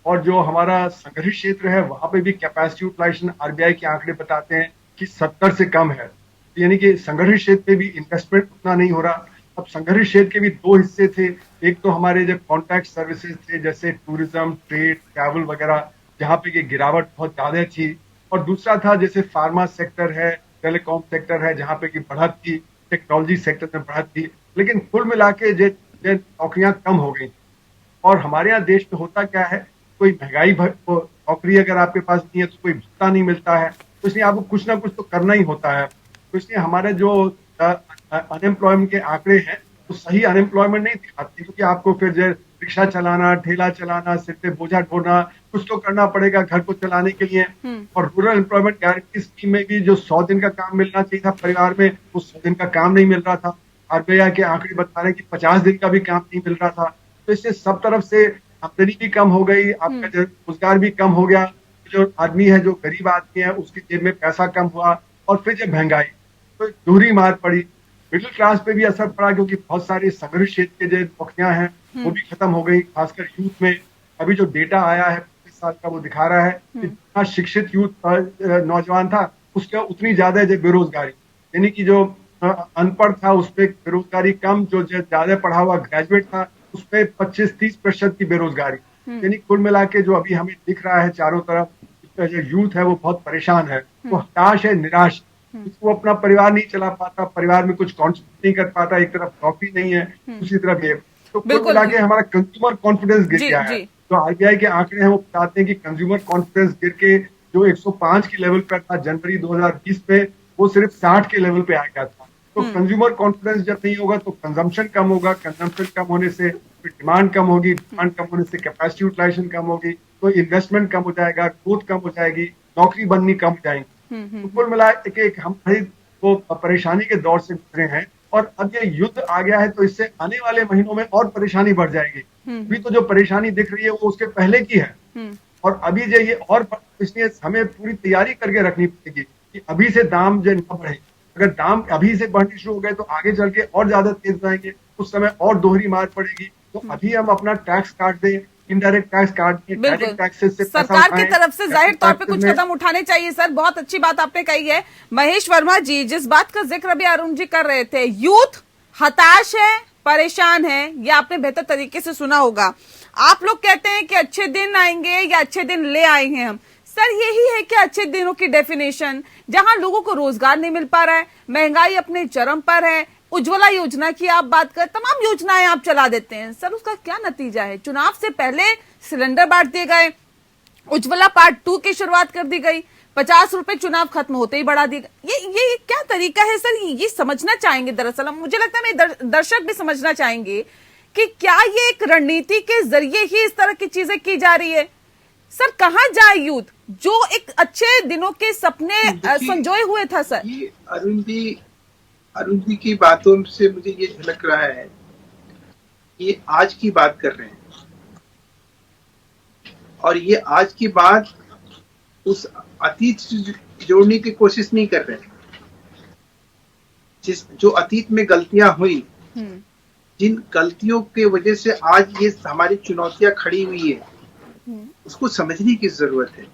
और जो हमारा संगठित क्षेत्र है, वहां पे भी कैपेसिटी यूटिलाइजेशन आरबीआई के आंकड़े बताते हैं कि 70 से कम है। यानी कि संगठित क्षेत्र पे भी इन्वेस्टमेंट उतना नहीं हो रहा। अब संगठित क्षेत्र के भी दो हिस्से थे। एक तो हमारे जो कॉन्ट्रैक्ट सर्विसेज थे, जैसे टूरिज्म, ट्रेड, ट्रैवल वगैरह, जहाँ पे ये गिरावट बहुत ज्यादा थी। और दूसरा था जैसे फार्मा सेक्टर है, टेलीकॉम सेक्टर है, जहाँ पे की बढ़त थी, टेक्नोलॉजी सेक्टर में बढ़त थी। लेकिन कुल मिला के नौकरियां कम हो गई। और हमारे यहाँ देश में होता क्या है, कोई महंगाई नौकरी अगर आपके पास नहीं है तो कोई भत्ता नहीं मिलता है, तो इसलिए आपको कुछ ना कुछ तो करना ही होता है। तो इसलिए हमारे जो अनएम्प्लॉयमेंट के आंकड़े हैं, तो सही अनएम्प्लॉयमेंट नहीं दिखाते, क्योंकि आपको फिर जो रिक्शा चलाना, ठेला चलाना, सिर पे बोझा ढोना, कुछ तो करना पड़ेगा घर को चलाने के लिए। और रूरल एम्प्लॉयमेंट गारंटी स्कीम में भी जो 100 दिन का काम मिलना चाहिए था परिवार में, वो 100 दिन का काम नहीं मिल रहा था। आरबीआई के आंकड़े बता रहे हैं कि 50 दिन का भी काम नहीं मिल रहा था। तो इससे सब तरफ से आमदनी भी कम हो गई, आपका जो रोजगार भी कम हो गया। जो आदमी है, जो गरीब आदमी है, उसकी जेब में पैसा कम हुआ। और फिर जब महंगाई, तो दोहरी मार पड़ी। मिडिल क्लास पे भी असर पड़ा, क्योंकि बहुत सारे संगठित क्षेत्र के जो नौकरियां हैं वो भी खत्म हो गई, खासकर यूथ में। अभी जो डेटा आया है 25 साल का, वो दिखा रहा है कि जितना शिक्षित यूथ नौजवान था, उसका उतनी ज्यादा है बेरोजगारी। यानी कि जो अनपढ़ था उस पर बेरोजगारी कम, जो ज्यादा पढ़ा हुआ ग्रेजुएट था उस पर 25-30% की बेरोजगारी। यानी कुल मिला के जो अभी हमें दिख रहा है चारों तरफ, जो यूथ है वो बहुत परेशान है, वो हताश है, निराश। वो अपना परिवार नहीं चला पाता, परिवार में कुछ कॉन्ट्रीब्यूट नहीं कर पाता। एक तरफ नौकरी नहीं है, दूसरी तरफ ये, तो कुल मिला के हमारा कंज्यूमर कॉन्फिडेंस गिर गया है। तो आरबीआई के आंकड़े हैं वो बताते हैं कि कंज्यूमर कॉन्फिडेंस गिर के जो 105 की लेवल पर था जनवरी 2020 में, वो सिर्फ 60 के लेवल पे आ गया था। तो कंज्यूमर कॉन्फिडेंस जब नहीं होगा तो कंजम्पशन कम होगा, कंजम्पशन कम होने से डिमांड कम होगी, डिमांड कम होने से कैपेसिटी यूटिलाइजेशन कम होगी, तो इन्वेस्टमेंट कम हो जाएगा, ग्रोथ कम हो जाएगी, नौकरी बननी कम हो जाएंगी। तो कुल मिला के हम वो परेशानी के दौर से गुजरे हैं। और अब ये युद्ध आ गया है, तो इससे आने वाले महीनों में और परेशानी बढ़ जाएगी। अभी तो जो परेशानी दिख रही है वो उसके पहले की है, और अभी जो ये और, इसलिए हमें पूरी तैयारी करके रखनी पड़ेगी कि अभी से दाम जो न बढ़े। अगर दाम अभी से बढ़ने शुरू हो गए तो आगे चल के और ज्यादा तेज जाएंगे, उस समय और दोहरी मार पड़ेगी। तो अभी हम अपना टैक्स काट दें, इनडायरेक्ट टैक्स काट दें, डायरेक्ट टैक्सेस से सरकार की तरफ से जाहिर तौर पे कुछ कदम उठाने चाहिए। सर, बहुत अच्छी बात आपने कही है। महेश वर्मा जी, जिस बात का जिक्र अभी अरुण जी कर रहे थे, यूथ हताश है, परेशान है, ये आपने बेहतर तरीके से सुना होगा। आप लोग कहते हैं कि अच्छे दिन आएंगे या अच्छे दिन ले आएंगे हम। सर, यही है कि अच्छे दिनों की डेफिनेशन, जहां लोगों को रोजगार नहीं मिल पा रहा है, महंगाई अपने चरम पर है, उज्ज्वला योजना की आप बात करें, तमाम योजनाएं आप चला देते हैं सर, उसका क्या नतीजा है? चुनाव से पहले सिलेंडर बांट दिए गए, उज्ज्वला पार्ट 2 की शुरुआत कर दी गई, 50 रुपए चुनाव खत्म होते ही बढ़ा दी गई। ये क्या तरीका है सर? ये समझना चाहेंगे दरअसल, मुझे लगता है मेरे दर्शक भी समझना चाहेंगे कि क्या ये एक रणनीति के जरिए ही इस तरह की चीजें की जा रही है? सर कहां जाए यूथ जो एक अच्छे दिनों के सपने संजोए हुए था सर? ये अरुण जी की बातों से मुझे ये झलक रहा है, ये आज की बात कर रहे हैं और ये आज की बात उस अतीत से जोड़ने की कोशिश नहीं कर रहे हैं। जो अतीत में गलतियां हुई, जिन गलतियों के वजह से आज ये हमारी चुनौतियां खड़ी हुई है, उसको समझने की जरूरत है।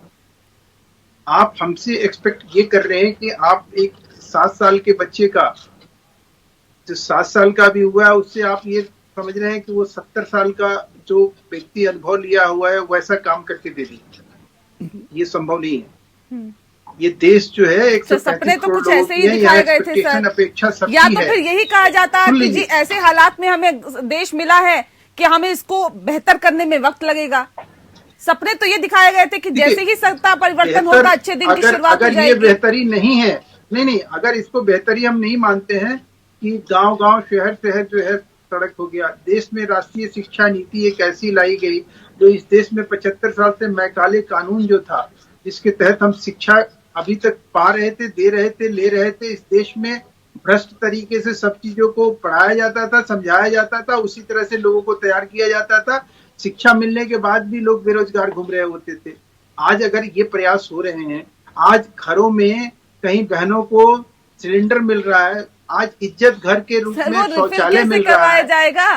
आप हमसे एक्सपेक्ट ये कर रहे हैं कि आप एक 7 साल के बच्चे का, जो 7 साल का भी हुआ है, उससे आप ये समझ रहे हैं कि वो 70 साल का जो व्यक्ति अनुभव लिया हुआ है वैसा काम करके दे दी। ये संभव नहीं है। ये देश जो है 135 सपने तो कुछ करोड़ ऐसे ही दिखाए गए थे सर, अपेक्षा सबकी या तो है। फिर यही कहा जाता कि जी ऐसे हालात में हमें देश मिला है कि हमें इसको बेहतर करने में वक्त लगेगा। सपने तो ये दिखाए गए थे कि जैसे ही सत्ता परिवर्तन होगा अच्छे दिन की शुरुआत हो जाएगी। अगर ये बेहतरी नहीं है, नहीं, अगर इसको बेहतरी हम नहीं मानते हैं कि गांव-गांव, शहर-शहर जो है सड़क हो गया। देश में राष्ट्रीय शिक्षा नीति एक ऐसी लाई गई जो इस देश में 75 साल से मैकाले कानून जो था, जिसके तहत हम शिक्षा अभी तक पा रहे थे, दे रहे थे, ले रहे थे। इस देश में भ्रष्ट तरीके से सब चीजों को पढ़ाया जाता था, समझाया जाता था, उसी तरह से लोगों को तैयार किया जाता था। शिक्षा मिलने के बाद भी लोग बेरोजगार घूम रहे होते थे। आज अगर ये प्रयास हो रहे हैं, आज घरों में कहीं बहनों को सिलेंडर मिल रहा है, आज इज्जत घर के रूप में शौचालय मिल रहा है। जाएगा,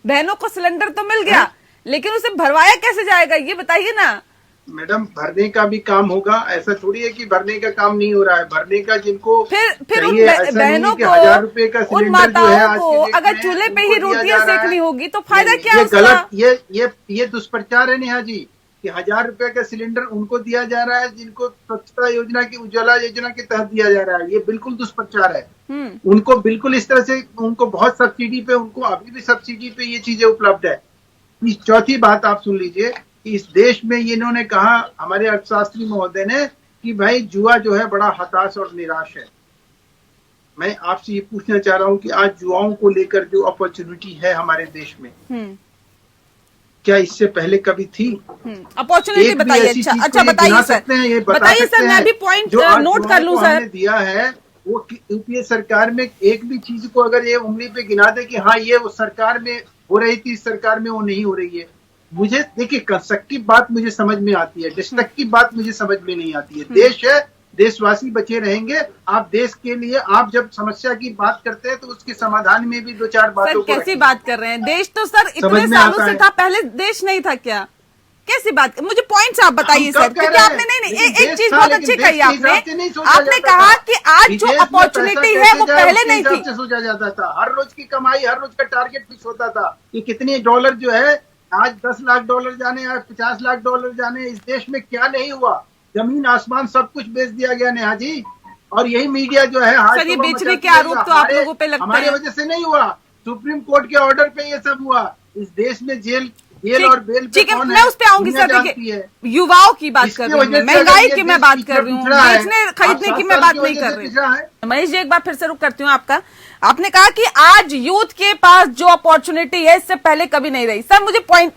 बहनों को सिलेंडर तो मिल गया, लेकिन उसे भरवाया कैसे जाएगा ये बताइए ना। मैडम, भरने का भी काम होगा, ऐसा थोड़ी है कि भरने का काम नहीं हो रहा है। भरने का जिनको फिर उन चाहिए, बहनों को, 1000 रुपए का उन माताओं को अगर चूल्हे पे ही रोटियां सेकनी होगी तो फायदा क्या है? गलत, ये दुष्प्रचार है नेहा जी, कि 1000 रुपए का सिलेंडर उनको दिया जा रहा है जिनको स्वच्छता योजना की, उज्ज्वला योजना के तहत दिया जा रहा है। ये बिल्कुल दुष्प्रचार है। उनको बिल्कुल इस तरह से, उनको बहुत सब्सिडी पे, उनको अभी भी सब्सिडी पे ये चीजें उपलब्ध है। चौथी बात आप सुन लीजिए कि इस देश में ये इन्होंने कहा, हमारे अर्थशास्त्री महोदय ने, कि भाई जुआ जो है बड़ा हताश और निराश है। मैं आपसे ये पूछना चाह रहा हूँ कि आज जुआओं को लेकर जो अपॉर्चुनिटी है हमारे देश में, क्या इससे पहले कभी थी? अपॉर्चुनिटी बताइए। अच्छा बताइए सर, बताइए सर, मैं भी पॉइंट नोट कर लूं सर। दिया है वो यूपीए सरकार में, एक भी चीज को अगर ये उंगली पे गिना दे कि हाँ ये वो सरकार में हो रही थी, इस सरकार में वो नहीं हो रही है। मुझे देखिए, कंस्ट्रक्टिव बात मुझे समझ में आती है, डिस्ट्रक्टिव बात मुझे समझ में नहीं आती है। देश है, देशवासी बचे रहेंगे। आप देश के लिए, आप जब समस्या की बात करते हैं तो उसके समाधान में भी 2-4 बातों को कैसी बात कर रहे हैं? देश तो सर इतने सालों से था, पहले देश नहीं था क्या? कैसी बात? मुझे पॉइंट्स आप बताइए सर, क्योंकि आपने नहीं एक चीज बहुत अच्छी कही आपने कहा कि आज जो अपॉर्चुनिटी है वो पहले नहीं थी। सोचा जाता था, हर रोज की कमाई, हर रोज का टारगेट फिक्स होता था कि कितने डॉलर जो है, आज 10 लाख डॉलर जाने, आज 50 लाख डॉलर जाने। इस देश में क्या नहीं हुआ? जमीन आसमान सब कुछ बेच दिया गया नेहा जी। और यही मीडिया जो है, सर ये बेचने के आरोप तो आप लोगों पे लगता है। हमारी वजह से नहीं हुआ, सुप्रीम कोर्ट के ऑर्डर पे ये सब हुआ। इस देश में जेल और बेल पे कौन है? मैं उस पे आऊंगी सर। देखिए, युवाओं की बात कर रही हूँ, महंगाई की मैं बात कर रही हूँ, बेचने खरीदने की मैं बात नहीं कर रही। महेश जी, एक बार फिर से रुक करती हूँ आपका। आपने कहा कि आज यूथ के पास जो अपॉर्चुनिटी है इससे पहले कभी नहीं रही। सर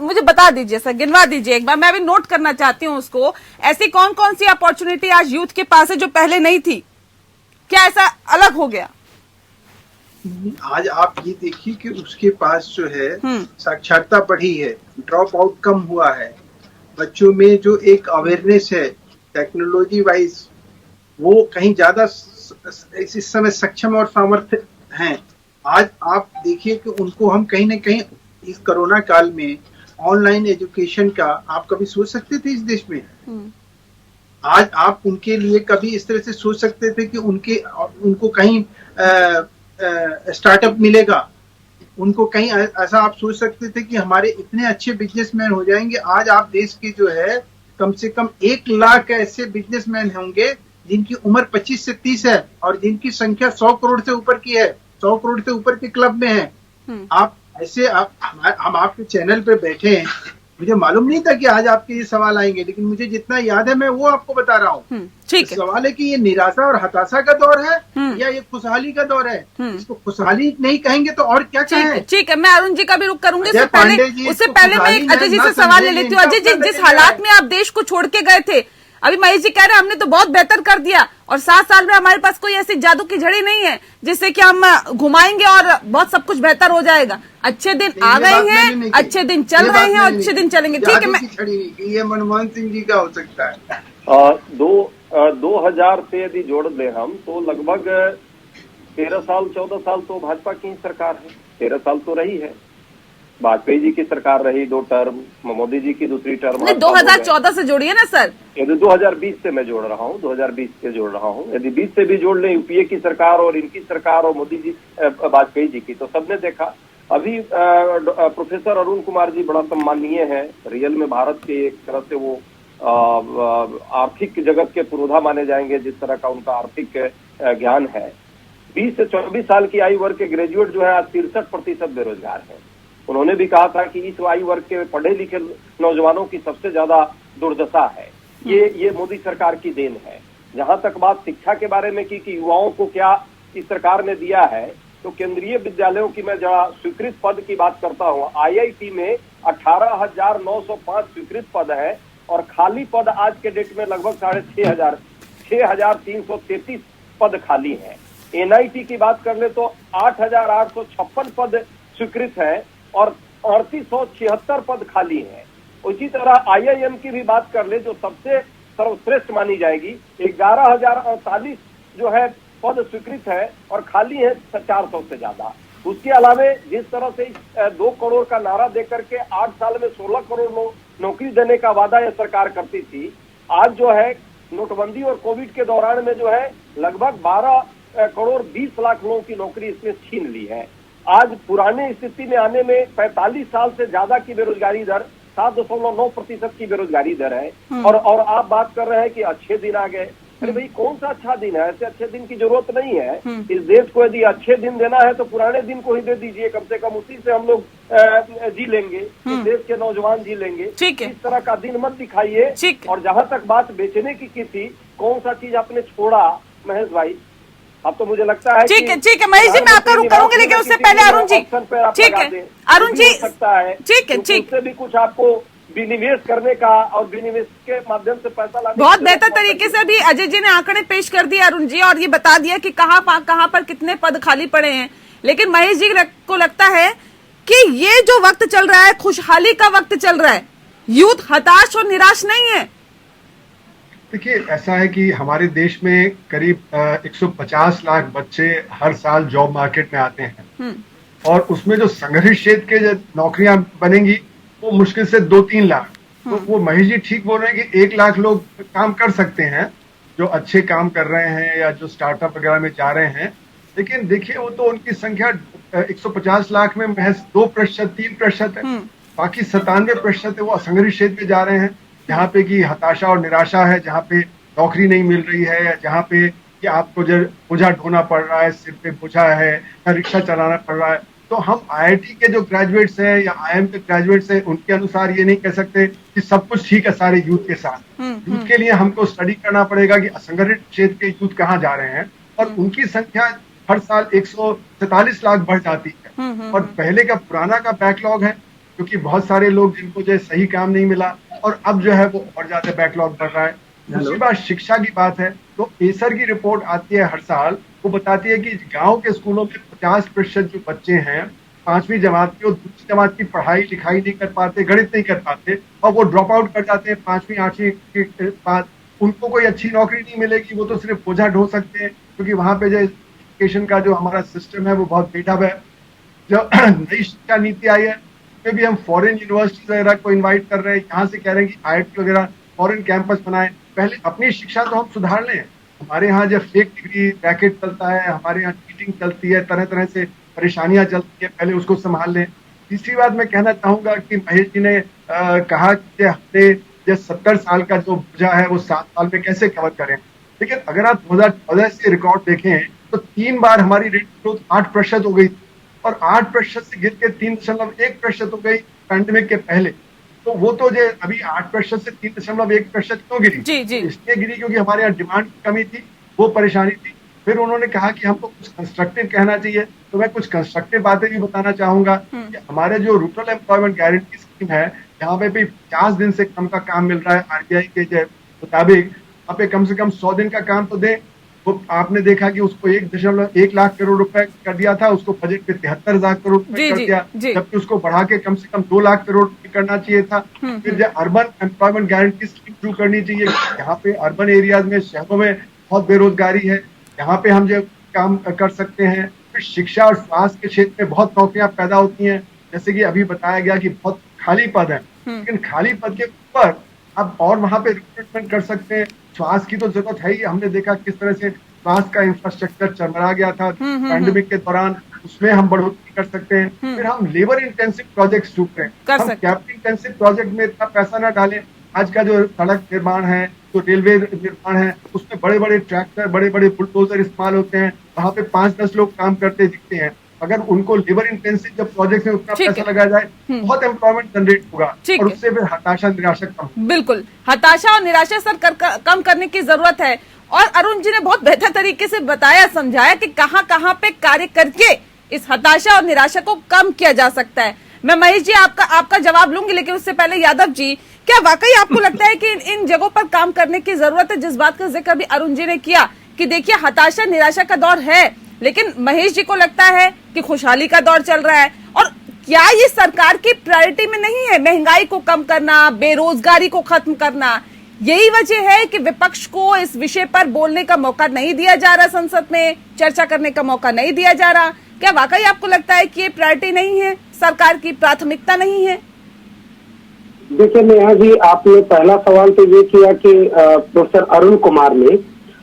मुझे बता दीजिए सर, गिनवा दीजिए एक बार, मैं अभी नोट करना चाहती हूँ उसको। ऐसी कौन कौन सी अपॉर्चुनिटी आज यूथ के पास है जो पहले नहीं थी? क्या ऐसा अलग हो गया? आज आप ये देखिए कि उसके पास जो है साक्षरता बढ़ी है, ड्रॉप आउट कम हुआ है, बच्चों में जो एक अवेयरनेस है टेक्नोलॉजी वाइज, वो कहीं ज्यादा इस समय सक्षम और सामर्थ्य हैं। आज आप देखिए कि उनको हम कहीं ना कहीं इस कोरोना काल में ऑनलाइन एजुकेशन का आप कभी सोच सकते थे इस देश में? आज आप उनके लिए कभी इस तरह से सोच सकते थे कि उनको कहीं स्टार्टअप मिलेगा? उनको कहीं ऐसा आप सोच सकते थे कि हमारे इतने अच्छे बिजनेसमैन हो जाएंगे? आज आप देश के जो है कम से कम 1 लाख ऐसे बिजनेसमैन होंगे जिनकी उम्र 25 से 30 है और जिनकी संख्या 100 करोड़ से ऊपर की है। 100 करोड़ से ऊपर के क्लब में हैं। आप ऐसे हम आपके चैनल पे बैठे हैं, मुझे मालूम नहीं था कि आज आपके ये सवाल आएंगे, लेकिन मुझे जितना याद है मैं वो आपको बता रहा हूँ। ठीक है। सवाल है कि ये निराशा और हताशा का दौर है या ये खुशहाली का दौर है। इसको खुशहाली नहीं कहेंगे तो और क्या कहें? ठीक है, मैं अरुण जी का भी रुख करूंगी। अजय पांडे जी, उससे पहले मैं एक अजय जी से सवाल ले लेती हूँ। अजय जी, जिस हालात में आप देश को छोड़ के गए थे, अभी महेश जी कह रहे हैं हमने तो बहुत बेहतर कर दिया और 7 साल में हमारे पास कोई ऐसी जादू की झड़ी नहीं है जिससे कि हम घुमाएंगे और बहुत सब कुछ बेहतर हो जाएगा। अच्छे दिन आ गए हैं, अच्छे दिन चल रहे हैं और अच्छे दिन चलेंगे। ठीक है, मैं ये मनमोहन सिंह जी का हो सकता है। 2000 से यदि जोड़ दें हम तो लगभग 13 साल 14 साल तो भाजपा की ही सरकार है। 13 साल तो रही है, वाजपेयी जी की सरकार रही 2 टर्म, मोदी जी की दूसरी टर्म। 2014 से जोड़िए ना सर। यदि 2020 से मैं जोड़ रहा हूँ, 2020 से जोड़ रहा हूँ, यदि 20 से भी जोड़ लें यूपीए की सरकार और इनकी सरकार और मोदी जी वाजपेयी जी की, तो सबने देखा। अभी प्रोफेसर अरुण कुमार जी बड़ा सम्मानीय है, रियल में भारत के एक तरह से वो आर्थिक जगत के पुरोधा माने जाएंगे, जिस तरह का उनका आर्थिक ज्ञान है। 20 से 24 साल की आयु वर्ग के ग्रेजुएट जो है आज 63% बेरोजगार है। उन्होंने भी कहा था कि इस आयु वर्ग के पढ़े लिखे नौजवानों की सबसे ज्यादा दुर्दशा है। ये मोदी सरकार की देन है। जहां तक बात शिक्षा के बारे में की कि युवाओं को क्या इस सरकार ने दिया है, तो केंद्रीय विद्यालयों की मैं जरा स्वीकृत पद की बात करता हूँ। आईआईटी में 18,905 स्वीकृत पद है और खाली पद आज के डेट में लगभग 6,333 पद खाली है। एनआईटी की बात कर ले तो 8,856 पद स्वीकृत है और 3876 पद खाली हैं। उसी तरह आईआईएम की भी बात कर ले जो सबसे सर्वश्रेष्ठ मानी जाएगी, 11,048 जो है पद स्वीकृत है और खाली है 400 से ज्यादा। उसके अलावे जिस तरह से 2 करोड़ का नारा देकर के 8 साल में 16 करोड़ नौकरी देने का वादा यह सरकार करती थी, आज जो है नोटबंदी और कोविड के दौरान में जो है लगभग 12 करोड़ 20 लाख लोगों की नौकरी इसमें छीन ली है। आज पुराने स्थिति में आने में 45 साल से ज्यादा की बेरोजगारी दर 7.9% की बेरोजगारी दर है। और आप बात कर रहे हैं कि अच्छे दिन आ गए। अरे भाई कौन सा अच्छा दिन है? ऐसे अच्छे दिन की जरूरत नहीं है। इस देश को यदि अच्छे दिन देना है तो पुराने दिन को ही दे दीजिए, कम से कम उसी से हम लोग जी लेंगे, इस देश के नौजवान जी लेंगे। ठीक है, इस तरह का दिन मत दिखाइए। और जहां तक बात बेचने की थी, कौन सा चीज आपने छोड़ा महेश भाई? अब तो मुझे लगता है ठीक है महेश जी, मैं आपका रुख करूंगी, लेकिन उससे पहले अरुण जी, ठीक है अरुण जी, सकता है ठीक है, उससे भी कुछ आपको विनिवेश करने का और विनिवेश के माध्यम से पैसा लाने बहुत बेहतर तरीके से भी अजय जी ने आंकड़े पेश कर दिए अरुण जी, और ये बता दिया कि कहां पर कितने पद खाली पड़े हैं। लेकिन महेश जी को लगता है कि ये जो वक्त चल रहा है खुशहाली का वक्त चल रहा है, यूथ हताश और निराश नहीं है। देखिए, ऐसा है कि हमारे देश में करीब 150 लाख बच्चे हर साल जॉब मार्केट में आते हैं और उसमें जो संगठित क्षेत्र के जो नौकरियां बनेंगी वो मुश्किल से 2-3 लाख। तो वो महेश जी ठीक बोल रहे हैं कि 1 लाख लोग काम कर सकते हैं जो अच्छे काम कर रहे हैं या जो स्टार्टअप वगैरह में जा रहे हैं। लेकिन देखिए, वो तो उनकी संख्या 150 लाख में महज 2%, 3% है। बाकी 97% है वो असंगठित क्षेत्र में जा रहे हैं, जहाँ पे कि हताशा और निराशा है, जहाँ पे नौकरी नहीं मिल रही है, जहाँ पे कि आपको जो बोझा ढोना पड़ रहा है, सिर पे बोझा है या रिक्शा चलाना पड़ रहा है। तो हम आईआईटी के जो ग्रेजुएट्स हैं या आईएम के ग्रेजुएट्स हैं, उनके अनुसार ये नहीं कह सकते कि सब कुछ ठीक है सारे यूथ के साथ। यूथ के लिए हमको स्टडी करना पड़ेगा कि असंगठित क्षेत्र के यूथ कहाँ जा रहे हैं, और उनकी संख्या हर साल 147 लाख बढ़ जाती है। और पहले का पुराना का बैकलॉग है, क्योंकि बहुत सारे लोग जिनको जो सही काम नहीं मिला, और अब जो है वो और ज्यादा बैकलॉग बढ़ रहा है। दूसरी बात शिक्षा की बात है, तो एसर की रिपोर्ट आती है हर साल, वो बताती है कि गांव के स्कूलों में 50% जो बच्चे हैं 5वीं जमात के, वो दूसरी जमात की पढ़ाई लिखाई नहीं कर पाते, गणित नहीं कर पाते, और वो ड्रॉप आउट कर जाते हैं 5वीं 8वीं के बाद। उनको कोई अच्छी नौकरी नहीं मिलेगी, वो तो सिर्फ बोझा ढो सकते हैं, क्योंकि वहां पे जो एजुकेशन का जो हमारा सिस्टम है वो बहुत बेढब है। जो नई शिक्षा नीति आई है उसमें भी हम फॉरेन यूनिवर्सिटीज वगैरह को इन्वाइट कर रहे हैं, यहाँ से कह रहे हैं कि आईआईटी वगैरह फॉरेन कैंपस बनाए। पहले अपनी शिक्षा तो हम सुधार लें। हमारे यहाँ जब फेक डिग्री रैकेट चलता है, हमारे यहाँ चीटिंग चलती है, तरह तरह से परेशानियां चलती है, पहले उसको संभाल लें। तीसरी बात मैं कहना चाहूंगा कि महेश जी ने कहा कि हमने जो 70 साल का जो बोझा है वो 7 साल में कैसे कवर करें। लेकिन अगर आप 2014 से रिकॉर्ड देखें तो तो 3 बार हमारी रेट ग्रोथ 8% हो गई और 8% से गिर के 3.1% हो गई पैंडेमिक के पहले। तो वो तो जो अभी 8% से 3.1% क्यों गिरी? जी जी इसलिए गिरी क्योंकि हमारे यहाँ डिमांड की कमी थी, वो परेशानी थी। फिर उन्होंने कहा कि हमको कुछ कंस्ट्रक्टिव कहना चाहिए, तो मैं कुछ कंस्ट्रक्टिव बातें भी बताना चाहूंगा कि हमारे जो रूरल एम्प्लॉयमेंट गारंटी स्कीम है, यहाँ पे भी 50 दिन से कम का काम मिल रहा है आरबीआई के मुताबिक। यहाँ पे कम से कम 100 दिन का काम तो दें। वो आपने देखा कि उसको 1.1 लाख करोड़ रुपए कर दिया था, उसको बजट पे 73,000 करोड़ रुपए कर दिया, जबकि उसको बढ़ा के कम से कम 2 लाख करोड़ करना चाहिए था। फिर जो अर्बन एम्प्लॉयमेंट गारंटी स्कीम शुरू करनी चाहिए। यहाँ पे अर्बन एरियाज में, शहरों में बहुत बेरोजगारी है, यहाँ पे हम जो काम कर सकते हैं। फिर शिक्षा और स्वास्थ्य के क्षेत्र में बहुत नौकरियां पैदा होती हैं, जैसे कि अभी बताया गया कि बहुत खाली पद है, लेकिन खाली पद के ऊपर अब और वहां पे रिक्रूटमेंट कर सकते हैं। स्वास्थ्य की तो जरूरत है ही। हमने देखा किस तरह से स्वास्थ्य का इंफ्रास्ट्रक्चर चरमरा गया था पैंडेमिक के दौरान, उसमें हम बढ़ोतरी कर सकते हैं। फिर हम लेबर इंटेंसिव प्रोजेक्ट शुरू करें, हम कैपिटल इंटेंसिव प्रोजेक्ट में इतना पैसा ना डालें। आज का जो सड़क निर्माण है, जो रेलवे निर्माण है, उसमें बड़े बड़े ट्रैक्टर, बड़े बड़े बुलडोजर इस्तेमाल होते हैं, वहां पे 5-10 लोग काम करते दिखते हैं। अगर उनको लेबर इंटेंसिव जब प्रोजेक्ट में उतना पैसा लगाया जाए, बहुत एम्प्लॉयमेंट जनरेट होगा और उससे फिर हताशा निराशा कम। बिल्कुल, हताशा और निराशा सर कम करने की जरूरत है। और अरुण जी ने बहुत बेहतर तरीके से बताया, समझाया कि कहाँ कहाँ पे कार्य करके इस हताशा और निराशा को कम किया जा सकता है। मैं महेश जी आपका जवाब लूंगी, लेकिन उससे पहले यादव जी, क्या वाकई आपको लगता है कि इन जगहों पर काम करने की जरूरत है, जिस बात का जिक्र अभी अरुण जी ने किया कि देखिए हताशा निराशा का दौर है, लेकिन महेश जी को लगता है कि खुशहाली का दौर चल रहा है? और क्या ये सरकार की प्रायोरिटी में नहीं है महंगाई को कम करना, बेरोजगारी को खत्म करना? यही वजह है कि विपक्ष को इस विषय पर बोलने का मौका नहीं दिया जा रहा, संसद में चर्चा करने का मौका नहीं दिया जा रहा। क्या वाकई आपको लगता है कि ये प्रायोरिटी नहीं है, सरकार की प्राथमिकता नहीं है? देखिए नेहा जी, आपने पहला सवाल तो ये किया कि प्रोफेसर अरुण कुमार ने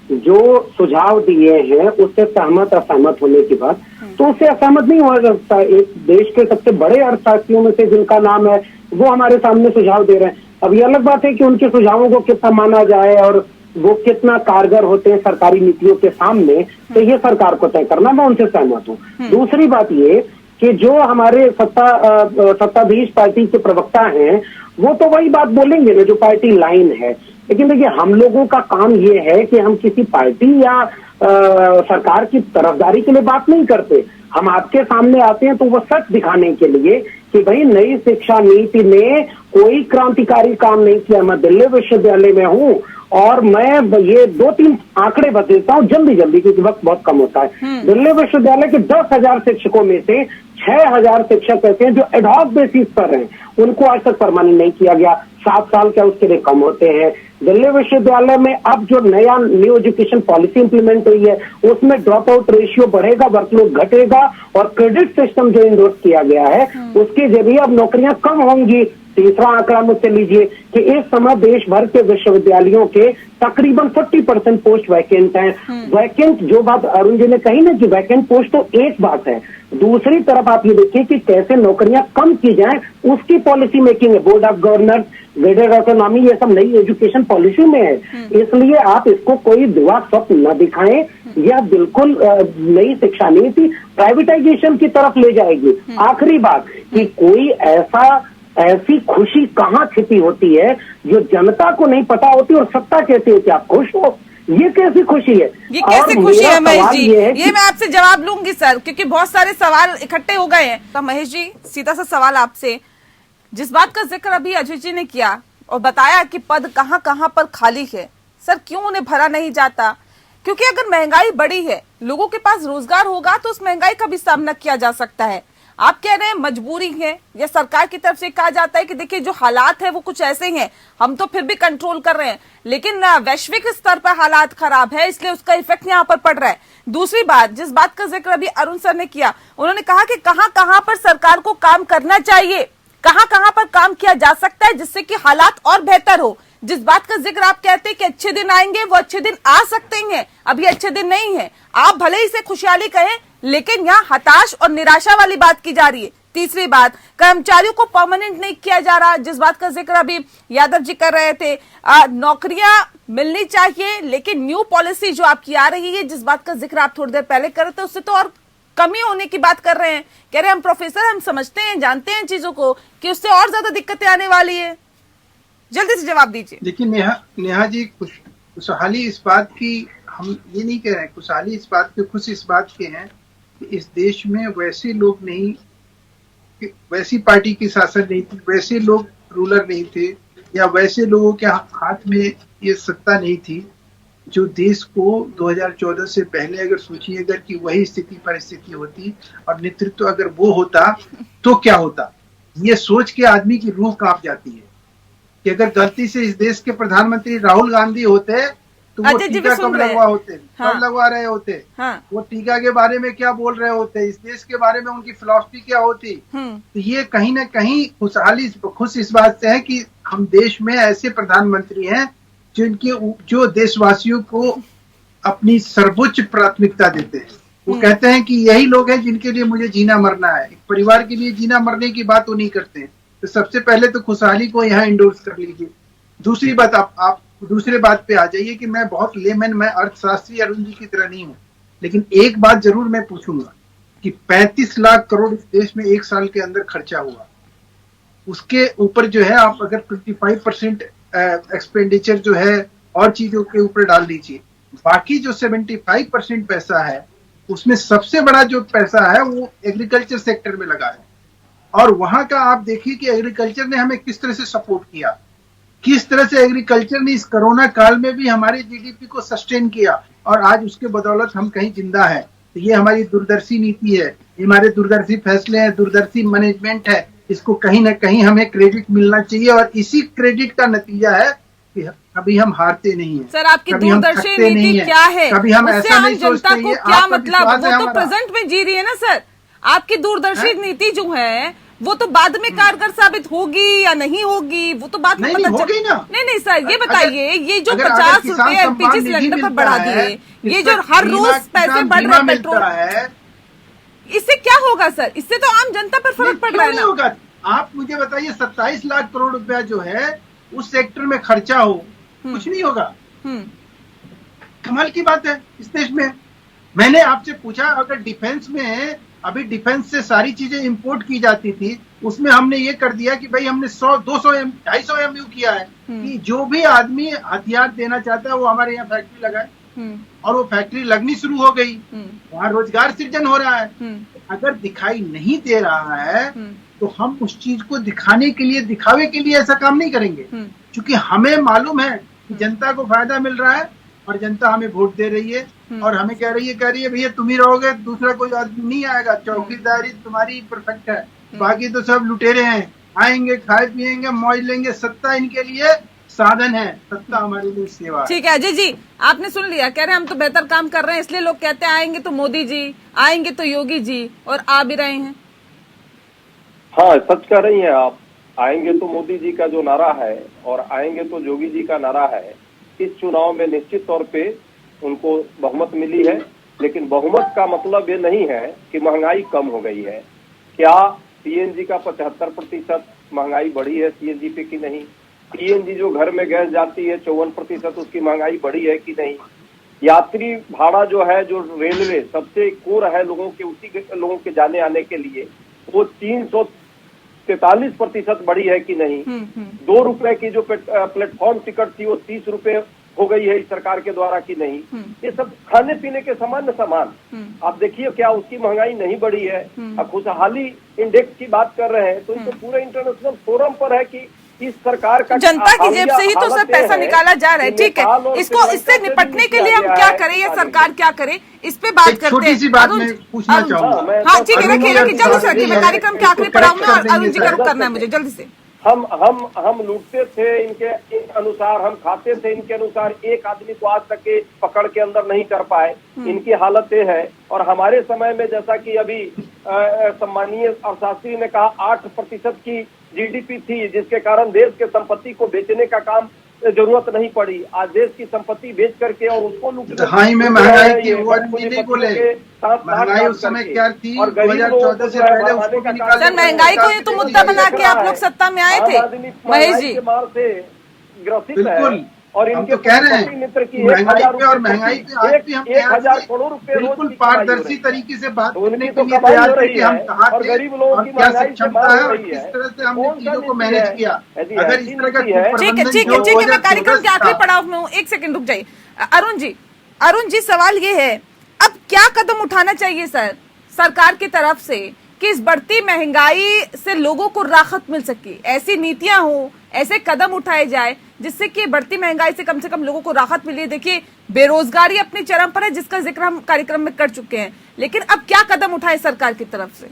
जो सुझाव दिए हैं उससे सहमत असहमत होने की बात, तो उससे असहमत नहीं हो सकता। एक देश के सबसे बड़े अर्थशास्त्रियों में से जिनका नाम है, वो हमारे सामने सुझाव दे रहे हैं। अब ये अलग बात है कि उनके सुझावों को कितना माना जाए और वो कितना कारगर होते हैं सरकारी नीतियों के सामने, तो ये सरकार को तय करना, मैं उनसे सहमत हूँ। दूसरी बात ये कि जो हमारे सत्ताधीश पार्टी के प्रवक्ता हैं, वो तो वही बात बोलेंगे ना जो पार्टी लाइन है। लेकिन देखिए, हम लोगों का काम ये है कि हम किसी पार्टी या सरकार की तरफदारी के लिए बात नहीं करते। हम आपके सामने आते हैं तो वो सच दिखाने के लिए कि भाई नई शिक्षा नीति ने कोई क्रांतिकारी काम नहीं किया। मैं दिल्ली विश्वविद्यालय में हूँ और मैं ये 2-3 आंकड़े बता हूँ जल्दी जल्दी, क्योंकि वक्त बहुत कम होता है। दिल्ली विश्वविद्यालय के 10,000 शिक्षकों में से 6,000 शिक्षक ऐसे हैं जो एडहॉक बेसिस पर हैं, उनको आज तक परमानेंट नहीं किया गया। 7 साल क्या उसके लिए कम होते हैं। दिल्ली विश्वविद्यालय में अब जो न्यू एजुकेशन पॉलिसी इंप्लीमेंट हुई है, उसमें ड्रॉप आउट रेशियो बढ़ेगा, वर्कलोड घटेगा और क्रेडिट सिस्टम जो इंडोर्स किया गया है उसके जरिए अब नौकरियां कम होंगी। तीसरा आंकड़ा मुझसे लीजिए कि इस समय देश भर के विश्वविद्यालयों के तकरीबन 40% पोस्ट वैकेंट हैं। वैकेंट, जो बात अरुण जी ने कही ना कि वैकेंट पोस्ट तो एक बात है, दूसरी तरफ आप ये देखिए कि कैसे नौकरियां कम की जाएं, उसकी पॉलिसी मेकिंग है। Board of governors, graded autonomy, ये सब नई एजुकेशन पॉलिसी में है। इसलिए आप इसको कोई दुआ स्वप्न न दिखाएं। यह बिल्कुल नई शिक्षा नीति प्राइवेटाइजेशन की तरफ ले जाएगी। आखिरी बात कि कोई ऐसी खुशी कहाँ छिपी होती है जो जनता को नहीं पता होती, और सत्ता कहती है कि आप खुश हो। ये कैसी खुशी है? ये कैसी खुशी है महेश जी? ये मैं आपसे जवाब लूंगी सर, क्योंकि बहुत सारे सवाल इकट्ठे हो गए हैं। तो महेश जी, सीधा सा सवाल आपसे, जिस बात का जिक्र अभी अजय जी ने किया और बताया कि पद कहाँ कहाँ पर खाली है, सर क्यों उन्हें भरा नहीं जाता? क्योंकि अगर महंगाई बढ़ी है, लोगों के पास रोजगार होगा तो उस महंगाई का भी सामना किया जा सकता है। आप कह रहे हैं मजबूरी है, या सरकार की तरफ से कहा जाता है कि देखिए जो हालात है वो कुछ ऐसे हैं, हम तो फिर भी कंट्रोल कर रहे हैं, लेकिन वैश्विक स्तर पर हालात खराब है, इसलिए उसका इफेक्ट यहाँ पर पड़ रहा है। दूसरी बात, जिस बात का जिक्र अभी अरुण सर ने किया, उन्होंने कहा कि कहाँ कहाँ पर सरकार को काम करना चाहिए, कहाँ कहाँ पर काम किया जा सकता है जिससे कि हालात और बेहतर हो। जिस बात का जिक्र आप कहते हैं कि अच्छे दिन आएंगे, वो अच्छे दिन आ सकते हैं, अभी अच्छे दिन नहीं है। आप भले ही इसे खुशहाली कहें, लेकिन यहाँ हताश और निराशा वाली बात की जा रही है। तीसरी बात, कर्मचारियों को परमानेंट नहीं किया जा रहा, जिस बात का जिक्र अभी यादव जी कर रहे थे। नौकरियां मिलनी चाहिए, लेकिन न्यू पॉलिसी जो आपकी आ रही है, जिस बात का जिक्र आप थोड़ी देर पहले कर रहे थे, उससे तो और कमी होने की बात कर रहे हैं। कह रहे हैं हम प्रोफेसर, हम समझते हैं, जानते हैं चीजों को, कि उससे और ज्यादा दिक्कतें आने वाली है। जल्दी से जवाब दीजिए। देखिए नेहा जी, खुशहाली इस बात की, हम ये नहीं कह रहे हैं, खुशहाली इस बात के, खुश इस बात के हैं कि इस देश में वैसे लोग नहीं, वैसी पार्टी की शासन नहीं थी, वैसे लोग रूलर नहीं थे, या वैसे लोगों के हाथ में ये सत्ता नहीं थी जो देश को 2014 से पहले, अगर सोचिए अगर कि वही स्थिति परिस्थिति होती और नेतृत्व अगर वो होता तो क्या होता। ये सोच के आदमी की रूह कांप जाती है कि अगर गलती से इस देश के प्रधानमंत्री राहुल गांधी होते तो वो टीका कब लगवा होते, कब लगवा रहे होते, वो टीका के बारे में क्या बोल रहे होते, इस देश के बारे में उनकी फिलॉसफी क्या होती। तो ये कहीं ना कहीं खुश इस बात से है कि हम देश में ऐसे प्रधानमंत्री हैं जो देशवासियों को अपनी सर्वोच्च प्राथमिकता देते हैं। वो कहते हैं कि यही लोग हैं जिनके लिए मुझे जीना मरना है। एक परिवार के लिए जीना मरने की बात वो नहीं करते हैं। तो सबसे पहले तो खुशहाली को यहाँ इंडोर्स कर लीजिए। दूसरी बात, आप दूसरे बात पे आ जाइए कि मैं बहुत लेमन, मैं अर्थशास्त्री अरुण जी की तरह नहीं हूँ, लेकिन एक बात जरूर मैं पूछूंगा कि 35 लाख करोड़ इस देश में एक साल के अंदर खर्चा हुआ, उसके ऊपर जो है आप अगर 25% एक्सपेंडिचर जो है और चीजों के ऊपर डाल दीजिए, बाकी जो 75% पैसा है उसमें सबसे बड़ा जो पैसा है वो एग्रीकल्चर सेक्टर में लगा है। और वहां का आप देखिए कि एग्रीकल्चर ने हमें किस तरह से सपोर्ट किया, किस तरह से एग्रीकल्चर ने इस कोरोना काल में भी हमारे जीडीपी को सस्टेन किया, और आज उसके बदौलत हम कहीं जिंदा है। तो ये हमारी दूरदर्शी नीति है, हमारे दूरदर्शी फैसले हैं, दूरदर्शी मैनेजमेंट है। इसको कहीं ना कहीं हमें क्रेडिट मिलना चाहिए, और इसी क्रेडिट का नतीजा है कि कभी हम हारते नहीं है। सर, आपकी दूरदर्शी नीति क्या है? कभी हम ऐसा नहीं सोचते को क्या मतलब, वो तो प्रेजेंट में जी रही है ना सर। आपकी दूरदर्शी नीति जो है वो तो बाद में कारगर साबित होगी या नहीं होगी, वो तो बाद में पता होगी ना। नहीं सर, ये बताइए, ये जो 50 रुपए एलपीजी सिलेंडर पर बढ़ा दिए, ये जो हर रोज पैसे बढ़ रहे हैं पेट्रोल, इससे क्या होगा सर? इससे तो आम जनता पर फर्क पड़ रहा है ना। होगा, आप मुझे बताइए, 27 लाख करोड़ रुपया जो है उस सेक्टर में खर्चा हो, कुछ नहीं होगा। कमाल की बात है इस देश में। मैंने आपसे पूछा, अगर डिफेंस में, अभी डिफेंस से सारी चीजें इंपोर्ट की जाती थी, उसमें हमने ये कर दिया कि भाई हमने 100, 200, 250 MU किया है कि जो भी आदमी हथियार देना चाहता है वो हमारे यहाँ फैक्ट्री लगाए, और वो फैक्ट्री लगनी शुरू हो गई, वहाँ रोजगार सृजन हो रहा है। अगर दिखाई नहीं दे रहा है तो हम उस चीज को दिखाने के लिए, दिखावे के लिए ऐसा काम नहीं करेंगे, क्योंकि हमें मालूम है कि जनता को फायदा मिल रहा है और जनता हमें वोट दे रही है और हमें कह रही है भैया तुम ही रहोगे, दूसरा कोई आदमी नहीं आएगा, चौकीदारी तुम्हारी परफेक्ट है, बाकी तो सब लुटेरे हैं, आएंगे, खाए पिएंगे, मौज लेंगे। सत्ता इनके लिए साधन है, सत्ता हमारे लिए सेवा है। ठीक है अजय जी, आपने सुन लिया, कह रहे हैं हम तो बेहतर काम कर रहे हैं, इसलिए लोग कहते हैं आएंगे तो मोदी जी, आएंगे तो योगी जी, और आ भी रहे हैं। हाँ, सच कह रही हैं आप। आएंगे तो मोदी जी का जो नारा है और आएंगे तो योगी जी का नारा है, इस चुनाव में निश्चित तौर पे उनको बहुमत मिली है, लेकिन बहुमत का मतलब ये नहीं है कि महंगाई कम हो गई है। क्या सीएनजी का 75% महंगाई बढ़ी है सीएनजी पे कि नहीं? सीएनजी जो घर में गैस जाती है 54% उसकी महंगाई बढ़ी है कि नहीं? यात्री भाड़ा जो है, जो रेलवे सबसे कोर है लोगों के, उसी लोगों के जाने आने के लिए, वो 343% बढ़ी है कि नहीं? 2 रुपए की जो प्लेटफॉर्म टिकट थी वो 30 रुपए हो गई है इस सरकार के द्वारा कि नहीं? ये सब खाने पीने के सामान आप देखिए, क्या उसकी महंगाई नहीं बढ़ी है? अब खुशहाली इंडेक्स की बात कर रहे हैं तो ये तो पूरे इंटरनेशनल फोरम पर है कि इस सरकार का जनता की जेब से ही तो सर पैसा निकाला जा रहा है। ठीक है, इसको, इससे निपटने के लिए हम क्या करें, ये सरकार क्या करे, इस पे बात करते हैं। छोटी सी बात मैं पूछना चाहूंगा। हाँ ठीक है, रखिए जल्दी से रखिए, मैं कार्यक्रम के आखिरी पर आऊंगा और अरुण जी का रुख करना है मुझे, जल्दी से। हम लूटते थे इनके अनुसार, हम खाते थे इनके अनुसार, एक आदमी को आज तक के पकड़ के अंदर नहीं कर पाए, इनकी हालत ये है। और हमारे समय में, जैसा कि अभी सम्मानीय अर्थशास्त्री ने कहा, 8% की जीडीपी थी, जिसके कारण देश के संपत्ति को बेचने का काम जरूरत नहीं पड़ी। आज देश की संपत्ति बेच करके और उसको लूट हाई में महंगाई की वर्ड भी नहीं बोले। महंगाई उस समय क्या थी 2014 से पहले उसको भी निकाल। सर महंगाई को ये तो मुद्दा बना के आप लोग सत्ता में आए थे महेश जी। बिल्कुल, और हम तो कह रहे हैं महंगाई पे और महंगाई पे आज भी हम 1,000 करोड़ रुपए बिल्कुल पारदर्शी तरीके से बात करने के लिए तैयार थे कि हम कहाँ थे और क्या क्षमता है और किस तरह से हमने चीजों को मैनेज किया। अगर इस तरह का ठीक है मैं कार्यक्रम के आखिरी पड़ाव में हूँ, एक सेकंड रुक जाइए। अरुण जी सवाल ये है, अब क्या कदम उठाना चाहिए सरकार की तरफ से कि इस बढ़ती महंगाई से लोगों को राहत मिल सके, ऐसी नीतियां हो, ऐसे कदम उठाए जाए जिससे कि बढ़ती महंगाई से कम लोगों को राहत मिले। देखिए बेरोजगारी अपने चरम पर है जिसका जिक्र हम कार्यक्रम में कर चुके हैं, लेकिन अब क्या कदम उठाए सरकार की तरफ से?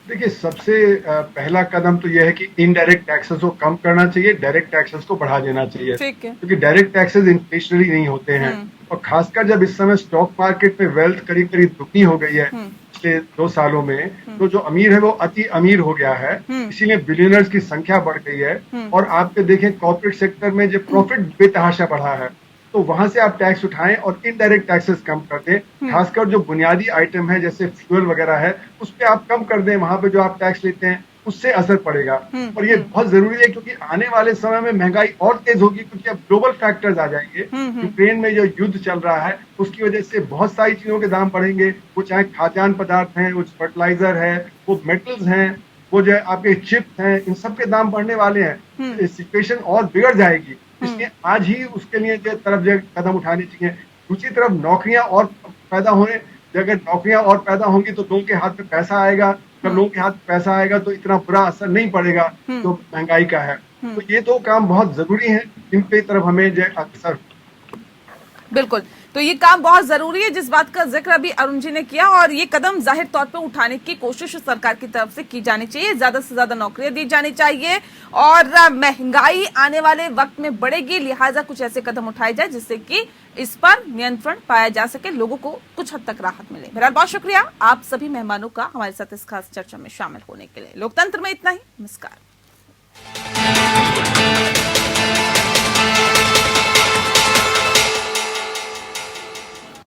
देखिए सबसे पहला कदम तो यह है कि इनडायरेक्ट टैक्सेस को कम करना चाहिए, डायरेक्ट टैक्सेस को बढ़ा देना चाहिए, क्योंकि डायरेक्ट टैक्सेस इन्फ्लेशनरी नहीं होते हैं। और खासकर जब इस समय स्टॉक मार्केट में वेल्थ करीब दुगनी हो गई है पिछले 2 सालों में, तो जो अमीर है वो अति अमीर हो गया है, इसीलिए बिलियनर्स की संख्या बढ़ गई है। और आप देखें कॉर्पोरेट सेक्टर में जो प्रॉफिट बेतहाशा बढ़ा है, तो वहां से आप टैक्स उठाएं और इनडायरेक्ट टैक्सेस कम कर दें। खासकर जो बुनियादी आइटम है जैसे फ्यूल वगैरह है उस पे आप कम कर दें, वहां पे जो आप टैक्स लेते हैं उससे असर पड़ेगा। और ये बहुत जरूरी है क्योंकि आने वाले समय में महंगाई और तेज होगी, क्योंकि अब ग्लोबल फैक्टर्स आ जाएंगे। यूक्रेन में जो युद्ध चल रहा है उसकी वजह से बहुत सारी चीजों के दाम बढ़ेंगे, वो चाहे खाद्यान्न पदार्थ हैं, वो फर्टिलाइजर है, वो मेटल्स हैं, वो जो आपके चिप्स हैं, इन सब के दाम बढ़ने वाले हैं। सिचुएशन और बिगड़ जाएगी, इसलिए आज ही उसके लिए तरफ कदम उठाने चाहिए। दूसरी तरफ नौकरियां और पैदा होने, अगर नौकरियां और पैदा होंगी तो लोगों के हाथ में पैसा आएगा, जब लोगों के हाथ में पैसा आएगा तो इतना बुरा असर नहीं पड़ेगा जो महंगाई का है। तो ये 2 काम बहुत जरूरी हैं, इन पे तरफ हमें अक्सर बिल्कुल, तो ये काम बहुत जरूरी है जिस बात का जिक्र अभी अरुण जी ने किया, और ये कदम जाहिर तौर पे उठाने की कोशिश सरकार की तरफ से की जानी चाहिए। ज्यादा से ज्यादा नौकरियां दी जानी चाहिए और महंगाई आने वाले वक्त में बढ़ेगी, लिहाजा कुछ ऐसे कदम उठाए जाए जिससे कि इस पर नियंत्रण पाया जा सके, लोगों को कुछ हद तक राहत मिले। बहरहाल बहुत शुक्रिया आप सभी मेहमानों का हमारे साथ इस खास चर्चा में शामिल होने के लिए। लोकतंत्र में इतना ही, नमस्कार।